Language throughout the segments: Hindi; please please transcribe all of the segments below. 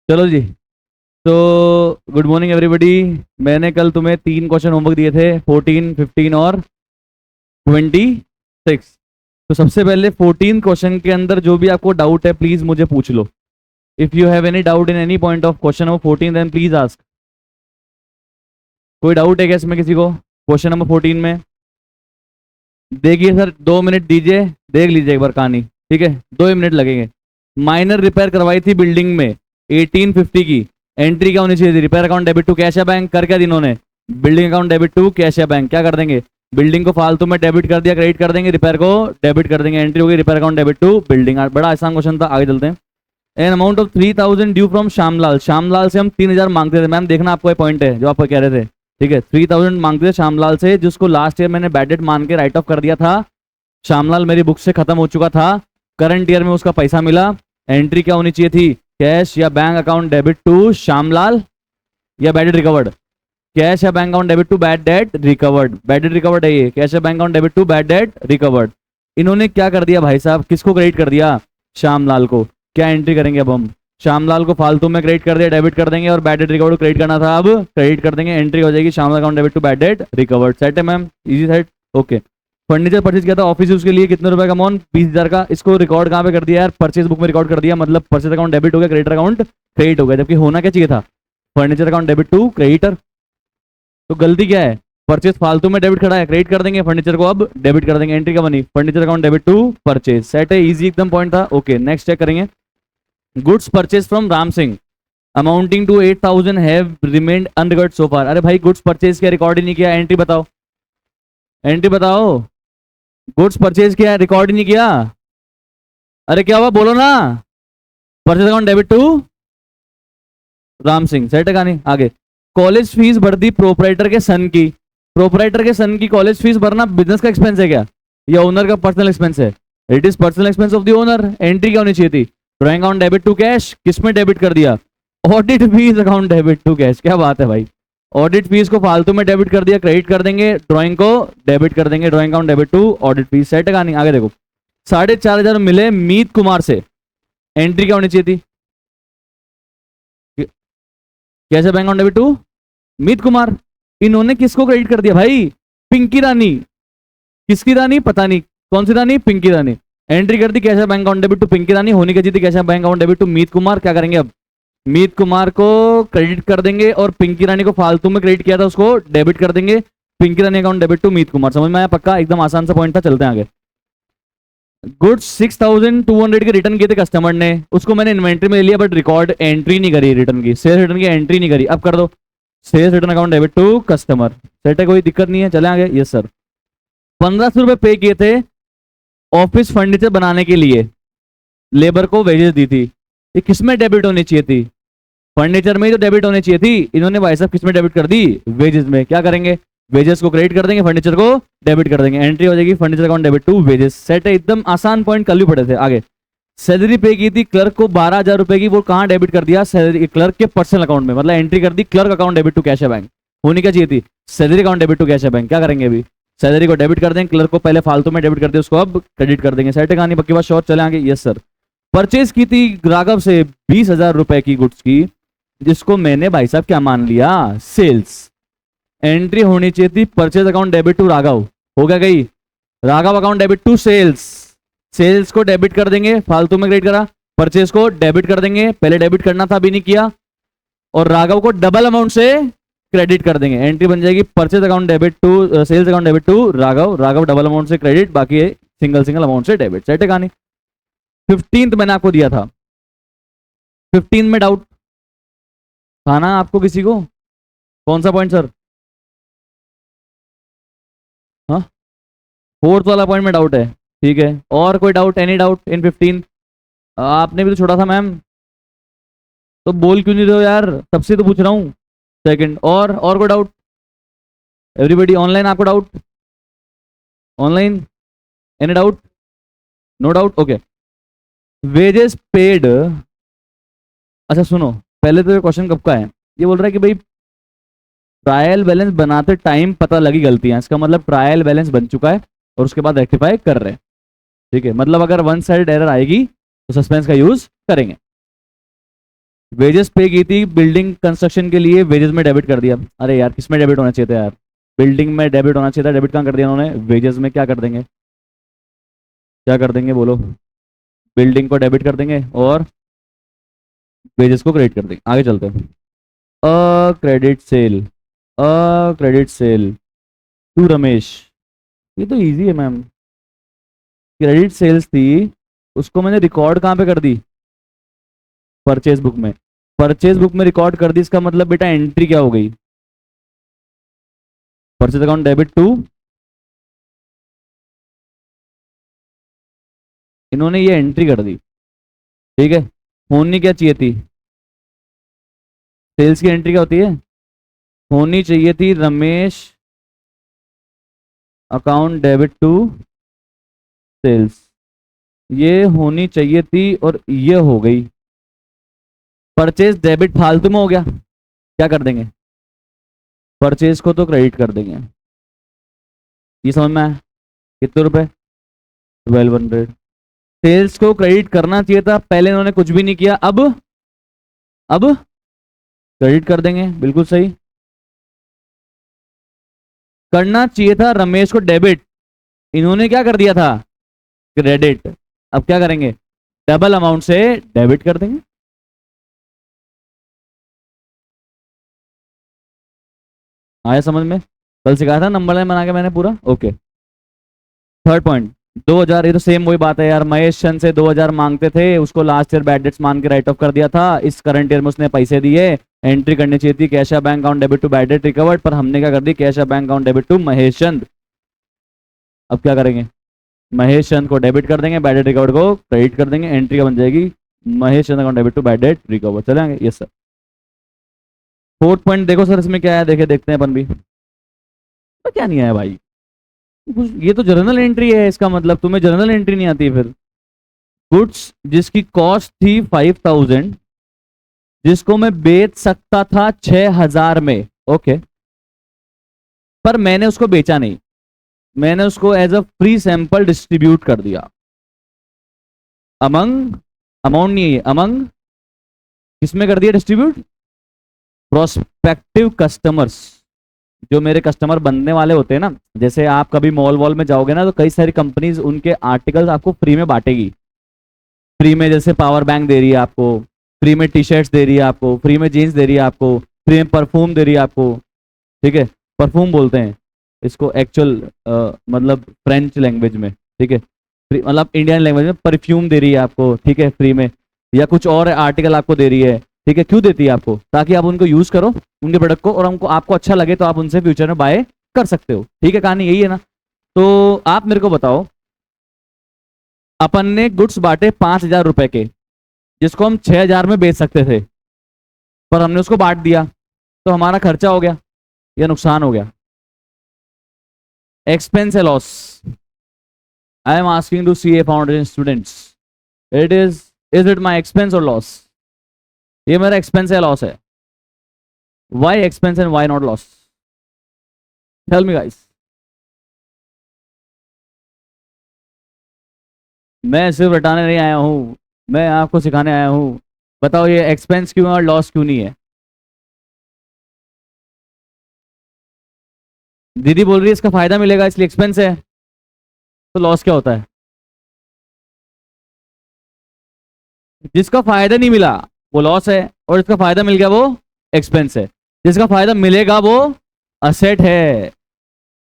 चलो जी। तो गुड मॉर्निंग एवरीबॉडी। मैंने कल तुम्हें 3 क्वेश्चन होमवर्क दिए थे, 14, 15 और 26। तो सबसे पहले 14 क्वेश्चन के अंदर जो भी आपको डाउट है प्लीज मुझे पूछ लो। If you have any doubt in any point of question number 14 then please ask. कोई डाउट है क्या इसमें किसी को क्वेश्चन नंबर 14 में? देखिए सर, 2 मिनट दीजिए, देख लीजिए एक बार कहानी, ठीक है? 2 ही मिनट लगेंगे। माइनर रिपेयर करवाई थी बिल्डिंग में 1850 की। एंट्री क्या होनी चाहिए थी? Repair account debit to cash या बैंक। कर क्या दी इन्होंने? Building account debit to cash या बैंक। क्या कर देंगे? बिल्डिंग को फालतू में डेबिट कर दिया, क्रेडिट कर देंगे, रिपेयर को डेबिट कर देंगे। एंट्री होगी repair account debit to building. बड़ा आसान क्वेश्चन था, आगे चलते हैं। An amount of 3000 due from Shyamlal. Shyamlal से हम 3000 मांगते थे। मैम देखना, आपको पॉइंट है जो आप कह रहे थे, ठीक है? 3000 मांगते थे श्यामलाल से, जिसको लास्ट ईयर मैंने बैड डेट मान के राइट ऑफ कर दिया था। श्यामलाल मेरी बुक से खत्म हो चुका था, करंट ईयर में उसका पैसा मिला। एंट्री क्या होनी चाहिए थी? कैश या bank account debit to Shyamlal या बैड डेट रिकवर्ड। कैश या bank account debit to bad debt recovered. Bad debt recovered है ये। कैश या bank account debit to bad debt recovered. इन्होंने क्या कर दिया भाई साहब? किसको क्रेडिट कर दिया? श्यामलाल को। क्या एंट्री करेंगे अब हम? श्यामलाल को फालतू में क्रेडिट कर दिया, डेबिट कर देंगे, और बैड डेट रिकवर्ड क्रेडिट करना था, अब क्रेडिट कर देंगे। एंट्री हो जाएगी Shyamlal account debit to bad debt recovered. Set है ma'am? Easy set, okay. Furniture purchase किया था ऑफिस यूज के लिए, कितने रुपए का अमाउंट? 20,000 का। इसको रिकॉर्ड कहाँ पे कर दिया यार? परचेज बुक में रिकॉर्ड कर दिया, मतलब परचेज अकाउंट डेबिट हो गया, क्रेडिटर अकाउंट क्रेडिट हो गया, जबकि होना क्या चाहिए था? Furniture account debit to creditor. तो गलती क्या है? परचेज फालतू में डेबिट खड़ा है, क्रेडिट कर देंगे, फर्नीचर को अब डेबिट कर देंगे। एंट्री का बनी furniture account debit to purchase. Set है, इजी एकदम पॉइंट था, ओके। नेक्स्ट चेक करेंगे। Goods purchase from Ram Singh amounting to 8000 have remained unrecorded so far. अरे भाई, गुड्स परचेज किया, रिकॉर्ड ही नहीं किया। एंट्री बताओ, एंट्री बताओ। गुड्स परचेज किया, रिकॉर्ड ही नहीं किया। अरे क्या हुआ, बोलो ना। Purchase account debit to Ram Singh. Set है कहानी, आगे। कॉलेज फीस भर दी प्रोपराइटर के सन की। प्रोपराइटर के सन की कॉलेज फीस भरना बिजनेस का एक्सपेंस है क्या, या ओनर का पर्सनल एक्सपेंस है? It is personal expense of the owner. Entry क्या होनी चाहिए थी? Drawing account debit to cash. किसमें डेबिट कर दिया? Audit fees account debit to cash. क्या बात है भाई, ऑडिट फीस को फालतू में डेबिट कर दिया, क्रेडिट कर देंगे, ड्राइंग को डेबिट कर देंगे, drawing account debit to audit fees. Set है कहानी, आगे देखो। 4,500 मिले मीत कुमार से। एंट्री क्या होनी चाहिए थी? कैसे bank account debit to Meet Kumar. इन्होंने किसको क्रेडिट कर दिया भाई? पिंकी रानी। किसकी रानी? पता नहीं कौन सी रानी, पिंकी रानी। एंट्री कर दी कैसे bank account debit to Pinki Rani. होनी क्या चाहिए थी? कैसे bank account debit to Meet Kumar. क्या करेंगे अब? मीत कुमार को क्रेडिट कर देंगे, और पिंकी रानी को फालतू में क्रेडिट किया था उसको डेबिट कर देंगे। पिंकी रानी account debit to Meet Kumar. समझ में आया? पक्का, एकदम आसान सा पॉइंट था, चलते हैं आगे। गुड्स 6200 के रिटर्न किए थे कस्टमर ने, उसको मैंने इन्वेंट्री में ले लिया, बट रिकॉर्ड एंट्री नहीं करी रिटर्न की, सेल्स रिटर्न की एंट्री नहीं करी। अब कर दो, sales return account debit to customer. Set है, कोई दिक्कत नहीं है, चले आगे। Yes sir. 1500 पे किए थे ऑफिस फर्नीचर बनाने के लिए, लेबर को वेजेस दी थी। ये किसमें डेबिट होनी चाहिए थी? फर्नीचर में ही तो डेबिट होनी चाहिए थी। इन्होंने भाई साहब किसमें डेबिट कर दी? वेजेस में। क्या करेंगे? वेजेस को क्रेडिट कर देंगे, फर्नीचर को डेबिट कर देंगे। एंट्री हो जाएगी furniture account debit to wages. Set है, एकदम आसान पॉइंट, कल भी पढ़े थे, आगे। सैलरी पे की थी क्लर्क को 12,000 रुपए की, वो कहां डेबिट कर दिया? सैलरी क्लर्क के पर्सनल अकाउंट में, मतलब एंट्री कर दी clerk account debit to cash bank. होनी क्या चाहिए थी? Salary account debit to cash bank. क्या करेंगे अभी? सैलरी को डेबिट कर देंगे, क्लर्क को पहले फालतू में डेबिट कर दिया, उसको अब क्रेडिट कर देंगे। सेट है कहानी, पक्की बात, शॉर्ट, चले आगे। Yes sir. परचेज की थी राघव से 20,000 रुपए की गुड्स की, जिसको मैंने भाई साहब क्या मान लिया? सेल्स। एंट्री होनी चाहिए थी purchase account debit to Raghav. हो गया गई? Raghav account debit to sales. Sales को डेबिट कर देंगे, फालतू में क्रेडिट करा। परचेज को डेबिट कर देंगे, पहले डेबिट करना था, अभी नहीं किया। और राघव को डबल अमाउंट से क्रेडिट कर देंगे। एंट्री बन जाएगी purchase account debit to sales account debit to Raghav. Raghav double amount से क्रेडिट, बाकी सिंगल सिंगल अमाउंट से डेबिट। सेट है कहानी। 15th मैंने आपको दिया था। 15 में डाउट था ना आपको किसी को? कौन सा पॉइंट सर? हाँ, 4th वाला पॉइंट में डाउट है, ठीक है। और कोई डाउट? एनी डाउट इन 15? आपने भी तो छोड़ा था मैम, तो बोल क्यों नहीं रहे हो यार? तब से तो पूछ रहा हूँ। सेकंड, और कोई डाउट? Everybody online? आपको doubt online? Any doubt? No doubt, okay. Wages paid. अच्छा सुनो, पहले तो ये क्वेश्चन कब का है? ये बोल रहा है कि भाई ट्रायल बैलेंस बनाते टाइम पता लगी गलतियां, इसका मतलब ट्रायल बैलेंस बन चुका है और उसके बाद रेक्टिफाई कर रहे हैं, ठीक है। मतलब अगर वन साइड एरर आएगी तो सस्पेंस का यूज करेंगे। वेजेस पे की थी बिल्डिंग कंस्ट्रक्शन के लिए, वेजेस में डेबिट कर दिया। अरे यार किस में डेबिट होना चाहिए था यार, बिल्डिंग में डेबिट होना चाहिए था, डेबिट कहाँ कर दिया उन्होंने, वेजेस में। क्या कर देंगे, क्या कर देंगे बोलो, बिल्डिंग को डेबिट कर देंगे और वेजेस को क्रेडिट कर देंगे। आगे चलते हैं। A credit sale, a credit sale to Ramesh. ये तो इजी है मैम, क्रेडिट सेल्स थी, उसको मैंने रिकॉर्ड कहाँ पे कर दी, परचेज बुक में। परचेज बुक में रिकॉर्ड कर दी, इसका मतलब बेटा एंट्री क्या हो गई, परचेज अकाउंट डेबिट टू, इन्होंने ये एंट्री कर दी। ठीक है, होनी क्या चाहिए थी, सेल्स की एंट्री क्या होती है, होनी चाहिए थी Ramesh account debit to sales, ये होनी चाहिए थी और ये हो गई। परचेज डेबिट फालतू में हो गया, क्या कर देंगे, परचेज को तो क्रेडिट कर देंगे। ये समझ में आया, कितने रुपए, 1200। सेल्स को क्रेडिट करना चाहिए था, पहले इन्होंने कुछ भी नहीं किया, अब क्रेडिट कर देंगे, बिल्कुल सही। करना चाहिए था रमेश को डेबिट, इन्होंने क्या कर दिया था, क्रेडिट। अब क्या करेंगे, डबल अमाउंट से डेबिट कर देंगे। आया समझ में, कल सिखाया था नंबर लाइन बना के मैंने पूरा। ओके, थर्ड पॉइंट, 2000, ये तो सेम वही बात है यार, महेश चंद से 2000 मांगते थे, उसको लास्ट ईयर बैड डेट्स मान के राइट ऑफ कर दिया था, इस करंट ईयर में उसने पैसे दिए, एंट्री करनी चाहिए थी cash bank account debit to bad debt recovered, पर हमने क्या कर दी, cash bank account debit to Mahesh Chand. अब क्या करेंगे, महेश चंद को डेबिट कर देंगे, बैड डेट रिकवर्ड को क्रेडिट कर देंगे, एंट्री क्या बन जाएगी, Mahesh Chand account debit to bad debt recovered. चलेंगे, यस सर। फोर्थ पॉइंट देखो सर, इसमें क्या है, देखे देखते हैं अपन भी, तो क्या नहीं आया भाई, ये तो जर्नल एंट्री है, इसका मतलब तुम्हें जर्नल एंट्री नहीं आती फिर। गुड्स जिसकी कॉस्ट थी 5000, जिसको मैं बेच सकता था 6000 में, ओके, पर मैंने उसको बेचा नहीं, मैंने उसको as a free sample distribute कर दिया अमंग, अमाउंट नहीं है ये, अमंग किसमें कर दिया डिस्ट्रीब्यूट, प्रोस्पेक्टिव कस्टमर्स, जो मेरे कस्टमर बनने वाले होते हैं ना, जैसे आप कभी मॉल वॉल में जाओगे ना, तो कई सारी कंपनीज उनके आर्टिकल्स आपको फ्री में बांटेगी, फ्री में, जैसे पावर बैंक दे रही है आपको, फ्री में टी शर्ट्स दे रही है आपको, फ्री में जीन्स दे रही है आपको, फ्री में परफ्यूम दे रही है आपको। ठीक है, परफ्यूम बोलते हैं इसको एक्चुअल, मतलब फ्रेंच लैंग्वेज में, ठीक है, मतलब इंडियन लैंग्वेज में परफ्यूम दे रही है आपको, ठीक है, फ्री में, या कुछ और आर्टिकल आपको दे रही है। ठीक है, क्यों देती है आपको, ताकि आप उनको यूज करो उनके प्रोडक्ट को, और हमको आपको अच्छा लगे तो आप उनसे फ्यूचर में बाय कर सकते हो। ठीक है, कहानी यही है ना। तो आप मेरे को बताओ, अपन ने गुड्स बांटे 5000 रुपए के, जिसको हम 6000 में बेच सकते थे, पर हमने उसको बांट दिया, तो हमारा खर्चा हो गया या नुकसान हो गया, एक्सपेंस है loss. I am asking to C A foundation students, is it my expense और लॉस, ये मेरा एक्सपेंस है लॉस है, why expense and why not loss, tell me guys. मैं सिर्फ रटाने नहीं आया हूं, मैं आपको सिखाने आया हूं, बताओ ये एक्सपेंस क्यों है और लॉस क्यों नहीं है। दीदी बोल रही है इसका फायदा मिलेगा इसलिए एक्सपेंस है, तो लॉस क्या होता है, जिसका फायदा नहीं मिला वो लॉस है, और जिसका फायदा मिल गया वो एक्सपेंस है। जिसका फायदा मिलेगा वो असेट है,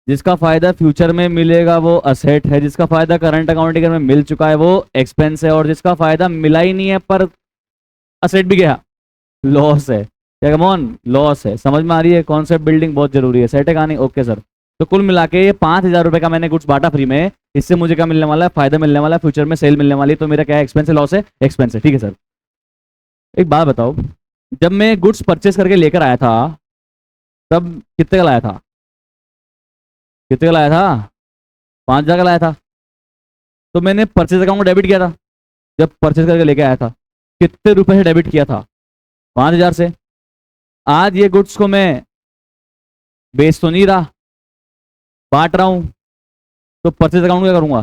जिसका फायदा फ्यूचर में मिलेगा वो असेट है, जिसका फायदा करंट अकाउंट में मिल चुका है वो एक्सपेंस है, और जिसका फायदा मिला ही नहीं है पर असेट भी गया, लॉस है। क्या कम ऑन, लॉस है। समझ में आ रही है, कॉन्सेप्ट बिल्डिंग बहुत जरूरी है। सेट है कहानी, ओके सर। तो कुल मिला के ये 5000 रुपए का मैंने गुड्स बांटा फ्री में, इससे मुझे क्या मिलने वाला है, फायदा मिलने वाला है, फ्यूचर में सेल मिलने वाली है, तो मेरा क्या है, एक्सपेंस है, लॉस है, एक्सपेंस है। ठीक है सर, एक बात बताओ, जब मैं गुड्स परचेस करके लेकर आया था, तब कितने का लाया था, कितने का लाया था, 5000 का लाया था, तो मैंने परचेज अकाउंट को डेबिट किया था, जब परचेज करके लेके आया था, कितने रुपए से डेबिट किया था, 5000 से। आज ये गुड्स को मैं बेच तो नहीं रहा, बांट रहा हूं, तो परचेज अकाउंट क्या करूंगा,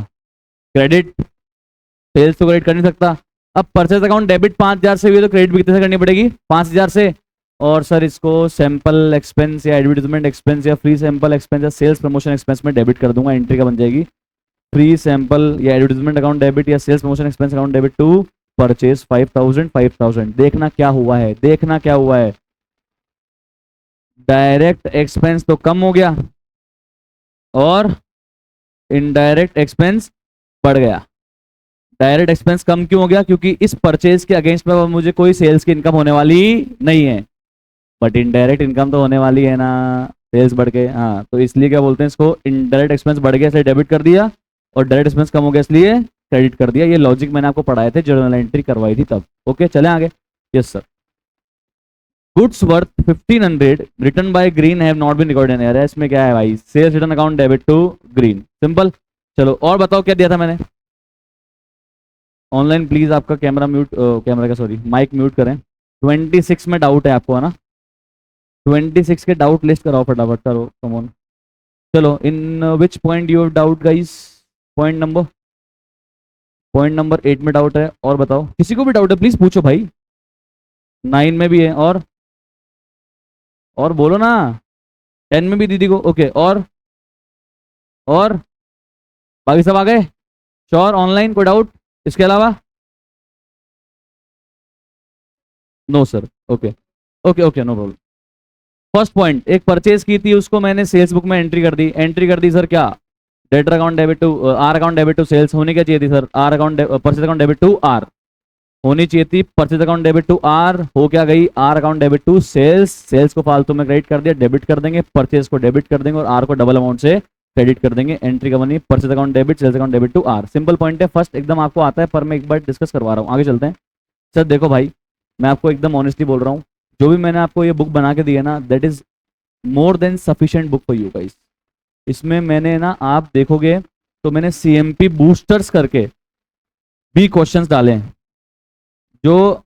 क्रेडिट, सेल्स तो क्रेडिट कर नहीं सकता, अब परचेज अकाउंट डेबिट 5,000 से हुई है तो क्रेडिट भी कितने से करनी पड़ेगी? 5,000 से। और सर इसको सैंपल एक्सपेंस या एडवर्टाइजमेंट एक्सपेंस या फ्री सैंपल एक्सपेंस या सेल्स प्रमोशन एक्सपेंस में डेबिट कर दूंगा। एंट्री का बन जाएगी फ्री सैंपल या एडवर्टाइजमेंट अकाउंट डेबिट या sales promotion expense account debit to purchase 5,000 5,000। देखना क्या हुआ है, देखना क्या हुआ है। डायरेक्ट एक्सपेंस तो कम हो गया और इनडायरेक्ट एक्सपेंस बढ़ गया। डायरेक्ट एक्सपेंस कम क्यों हो गया? क्योंकि इस परचेज के अगेंस्ट में मुझे कोई सेल्स की इनकम होने वाली नहीं है, बट इनडायरेक्ट इनकम तो होने वाली है ना, सेल्स बढ़ गए। हाँ, तो इसलिए क्या बोलते हैं इसको, इनडायरेक्ट एक्सपेंस बढ़ गया इसलिए डेबिट कर दिया, और डायरेक्ट एक्सपेंस कम हो गया इसलिए क्रेडिट कर दिया। ये लॉजिक मैंने आपको पढ़ाए थे, जर्नल एंट्री करवाई थी तब। ओके, चले आगे। Yes sir. Goods worth 1500 return by Green have not been recorded in air. इसमें क्या है भाई? Sales return account debit to Green, simple. चलो और बताओ क्या दिया था मैंने। ऑनलाइन प्लीज आपका कैमरा म्यूट, कैमरा का सॉरी माइक म्यूट करें। 26 में डाउट है आपको, है ना? 26 के डाउट लिस्ट कराओ फटाफट, करो कम ऑन। चलो, in which point you have doubt guys? Point number 8 में डाउट है। और बताओ, किसी को भी डाउट है प्लीज पूछो भाई। 9 में भी है, और बोलो ना। 10 में भी दीदी को, ओके। और बाकी सब आ गए श्योर? ऑनलाइन कोई डाउट इसके अलावा? No sir, okay okay okay, no problem. First point, एक परचेज की थी उसको मैंने सेल्स बुक में एंट्री कर दी सर। क्या? Debtor account debit to R account debit to sales होनी क्या चाहिए थी sir? R account purchase account debit to R होनी चाहिए थी। Purchase account debit to R हो क्या गई? R account debit to sales. Sales को फालतू में क्रेडिट कर दिया, डेबिट कर देंगे। परचेज को डेबिट कर देंगे और आर को डबल अमाउंट से क्रेडिट कर देंगे। एंट्री का बनी purchase account debit, sales account debit to R. Simple point है, फर्स्ट एकदम आपको आता है, पर मैं एक बार डिस्कस करवा रहा हूँ। आगे चलते हैं सर। देखो भाई, मैं आपको एकदम ऑनेस्टली बोल रहा हूँ, जो भी मैंने आपको ये बुक बना के दी है ना, that is more than sufficient book for you guys. इसमें मैंने ना, आप देखोगे तो मैंने सीएमपी बूस्टर्स करके भी क्वेश्चंस डाले हैं, जो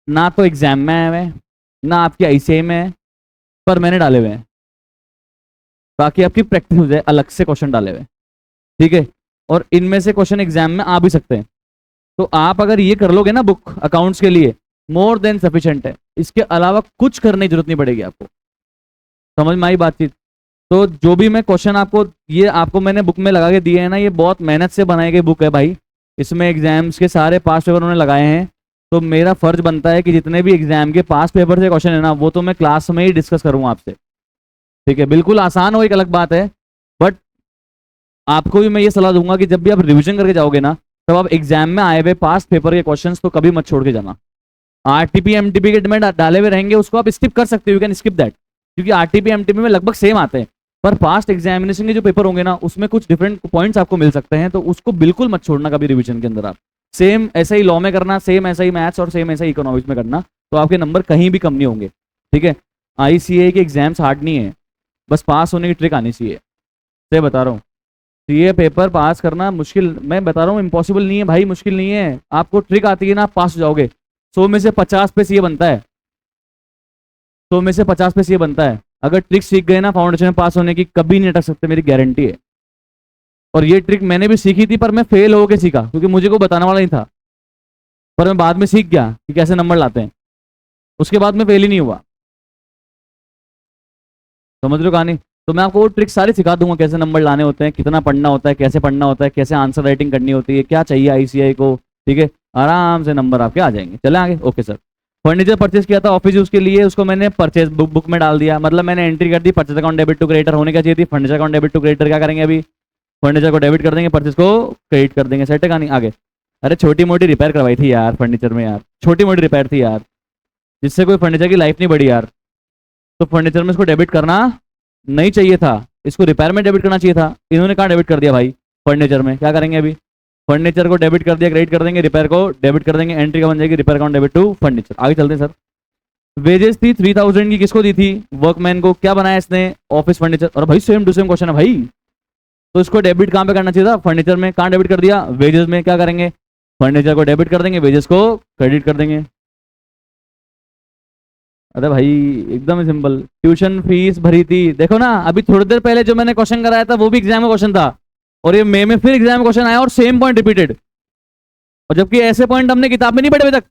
ना तो एग्जाम में आए हुए हैं ना आपकी आईसीआई में है, पर मैंने डाले हुए हैं ताकि आपकी प्रैक्टिस हो जाए। अलग से क्वेश्चन डाले हुए, ठीक है? और इनमें से क्वेश्चन एग्जाम में आ भी सकते हैं। तो आप अगर ये कर लोगे ना बुक अकाउंट्स के लिए, मोर देन सफिशिएंट है। इसके अलावा कुछ करने की जरूरत नहीं पड़ेगी आपको। समझ में आई बातचीत? तो जो भी मैं क्वेश्चन आपको मैंने बुक में लगा के दिए हैं ना, ये बहुत मेहनत से बनाई गई बुक है भाई। इसमें एग्जाम्स के सारे पास पेपर उन्होंने लगाए हैं। तो मेरा फर्ज बनता है कि जितने भी एग्जाम के पास पेपर से क्वेश्चन है ना, वो तो मैं क्लास में ही डिस्कस करूंगा आपसे, ठीक है? बिल्कुल आसान हो एक अलग बात है, बट आपको भी मैं ये सलाह दूंगा कि जब भी आप रिवीजन करके जाओगे ना, तब आप एग्जाम में आए हुए पास्ट पेपर के क्वेश्चंस तो कभी मत छोड़ के जाना। आरटीपी एमटीपी के में डाले हुए रहेंगे, उसको आप स्किप कर सकते हो, यू कैन स्किप दैट, क्योंकि आरटीपी एमटीपी में लगभग सेम आते हैं। पर पास्ट एग्जामिनेशन के जो पेपर होंगे ना, उसमें कुछ डिफरेंट पॉइंट्स आपको मिल सकते हैं, तो उसको बिल्कुल मत छोड़ना कभी रिवीजन के अंदर। आप सेम ऐसा ही लॉ में करना, सेम ऐसा ही मैथ्स और सेम ऐसा ही इकोनॉमिक्स में करना, तो आपके नंबर कहीं भी कम नहीं होंगे, ठीक है? आईसीए के एग्जाम्स हार्ड नहीं है, बस पास होने की ट्रिक आनी चाहिए। से बता रहा हूँ, सीए पेपर पास करना मुश्किल, मैं बता रहा हूँ इम्पॉसिबल नहीं है भाई, मुश्किल नहीं है। आपको ट्रिक आती है ना, आप पास हो जाओगे। 100 में से 50 पे सीए बनता है, 100 में से 50 पे सीए बनता है। अगर ट्रिक सीख गए ना फाउंडेशन में पास होने की, कभी नहीं अटक सकते, मेरी गारंटी है। और ये ट्रिक मैंने भी सीखी थी, पर मैं फेल होके सीखा, क्योंकि मुझे कोई बताने वाला नहीं था। पर मैं बाद में सीख गया कि कैसे नंबर लाते हैं, उसके बाद मैं फेल ही नहीं हुआ। समझ रहे हो कहानी? तो मैं आपको वो ट्रिक सारी सिखा दूंगा, कैसे नंबर लाने होते हैं, कितना पढ़ना होता है, कैसे पढ़ना होता है, कैसे आंसर राइटिंग करनी होती है, क्या चाहिए आईसीआई को, ठीक है? आराम से नंबर आपके आ जाएंगे। चले आगे। Okay sir. फर्नीचर परचेज किया था ऑफिस यूज के लिए, उसको मैंने परचेज बुक में डाल दिया, मतलब मैंने एंट्री कर दी। Purchase account debit to creditor होने का चाहिए थी, furniture account debit to creditor. क्या करेंगे अभी? फर्नीचर को डेबिट कर देंगे, परचेज को क्रेडिट कर देंगे। सेट है कहानी? आगे। अरे छोटी मोटी रिपेयर करवाई थी यार फर्नीचर में, यार छोटी मोटी रिपेयर थी यार, जिससे कोई फर्नीचर की लाइफ नहीं बढ़ी यार। तो फर्नीचर में इसको डेबिट करना नहीं चाहिए था, इसको रिपेयर में डेबिट करना चाहिए था। इन्होंने कहाँ डेबिट कर दिया भाई? फर्नीचर में। क्या करेंगे अभी? फर्नीचर को डेबिट कर दिया, क्रेडिट कर देंगे, रिपेयर को डेबिट कर देंगे। एंट्री का बन जाएगी repair account debit to furniture. आगे चलते हैं सर। वेजेस थी 3000 की, किसको दी थी? वर्कमैन को। क्या बनाया इसने? Office furniture. और भाई सेम टू सेम क्वेश्चन है भाई, तो इसको डेबिट कहाँ पे करना चाहिए था? फर्नीचर में। कहाँ डेबिट कर दिया? वेजेस में। क्या करेंगे? फर्नीचर को डेबिट कर देंगे, वेजेस को क्रेडिट कर देंगे। अरे भाई एकदम ही सिंपल। ट्यूशन फीस भरी थी, देखो ना अभी थोड़ी देर पहले जो मैंने क्वेश्चन कराया था वो भी एग्जाम में क्वेश्चन था, और ये मे में फिर एग्जाम में क्वेश्चन आया और सेम पॉइंट रिपीटेड। और जबकि ऐसे पॉइंट हमने किताब में नहीं पढ़े अभी तक,